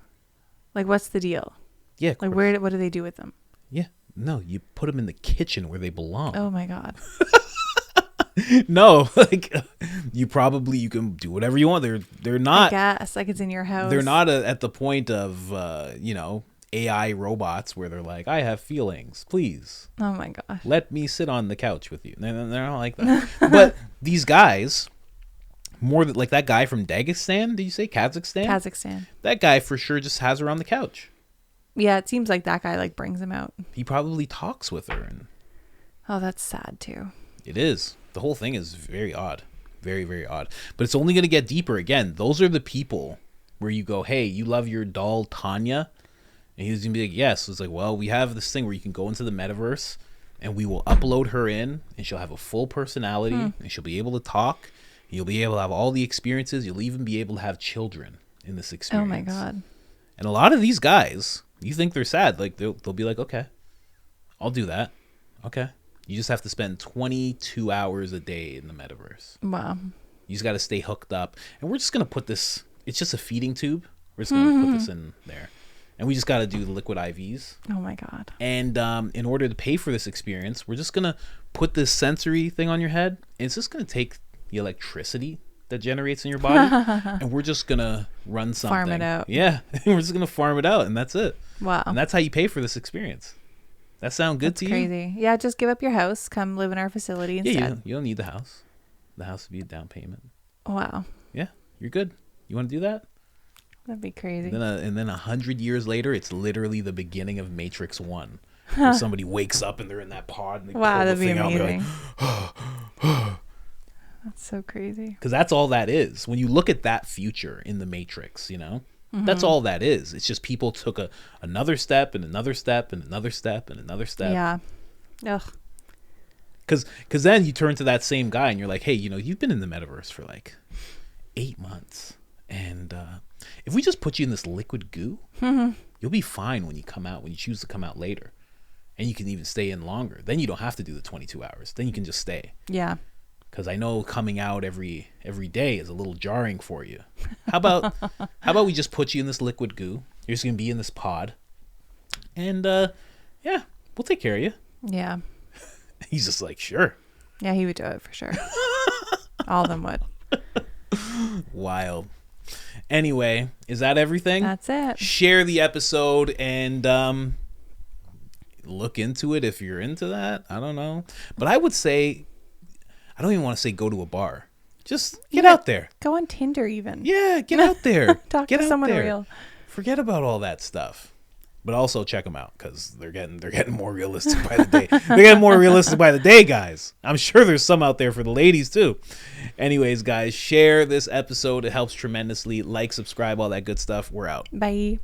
Like, what's the deal? Yeah. Of Like, course. what do they do with them? Yeah. No, you put them in the kitchen where they belong. Oh my God. No, like you can do whatever you want. They're not. I guess like it's in your house. They're not at the point of AI robots where they're like, I have feelings, please. Oh my gosh. Let me sit on the couch with you. They're not like that. But these guys, more like that guy from Dagestan. Did you say Kazakhstan? Kazakhstan. That guy for sure just has her on the couch. Yeah, it seems like that guy like brings him out. He probably talks with her, and Oh, that's sad too. it is. The whole thing is very odd. Very, very odd. But it's only going to get deeper. Again, those are the people where you go, hey, you love your doll, Tanya? And he's going to be like, yes. It's like, well, we have this thing where you can go into the metaverse and we will upload her in and she'll have a full personality and she'll be able to talk. And you'll be able to have all the experiences. You'll even be able to have children in this experience. Oh my God. And a lot of these guys, you think they're sad. Like they'll be like, okay, I'll do that. Okay. You just have to spend 22 hours a day in the metaverse. Wow. You just got to stay hooked up. And we're just going to put this, it's just a feeding tube. We're just going to put this in there. And we just got to do the liquid IVs. Oh my God. And in order to pay for this experience, we're just going to put this sensory thing on your head. And it's just going to take the electricity that generates in your body. And we're just going to run something. Farm it out. Yeah. We're just going to farm it out. And that's it. Wow. And that's how you pay for this experience. That sound good That's to you? crazy. Yeah, just give up your house. Come live in our facility instead. Yeah, you don't need the house. The house would be a down payment. Wow. Yeah, you're good. You want to do that? That'd be crazy. And then 100 years later, it's literally the beginning of Matrix 1. Where somebody wakes up and they're in that pod. And they Wow, pull the that'd be thing out and they're amazing. That's so crazy. Because that's all that is. When you look at that future in the Matrix, that's all that is. It's just people took another step and another step and another step and another step. Yeah. Ugh. Because then you turn to that same guy and you're like, hey, you've been in the metaverse for like 8 months. And if we just put you in this liquid goo, you'll be fine when you come out, when you choose to come out later. And you can even stay in longer. Then you don't have to do the 22 hours. Then you can just stay. Yeah. Because I know coming out every day is a little jarring for you. How about we just put you in this liquid goo? You're just gonna be in this pod, and yeah, we'll take care of you. Yeah. He's just like, sure. Yeah, he would do it for sure. All of them would. Wild. Anyway, is that everything? That's it. Share the episode and look into it if you're into that. I don't know, but I would say, I don't even want to say go to a bar. Just get out there. Go on Tinder even. Yeah, get out there. Talk get to out someone there. real. Forget about all that stuff. But also check them out because they're getting more realistic by the day. They're getting more realistic by the day, guys. I'm sure there's some out there for the ladies too. Anyways, guys, share this episode. It helps tremendously. Like, subscribe, all that good stuff. We're out. Bye.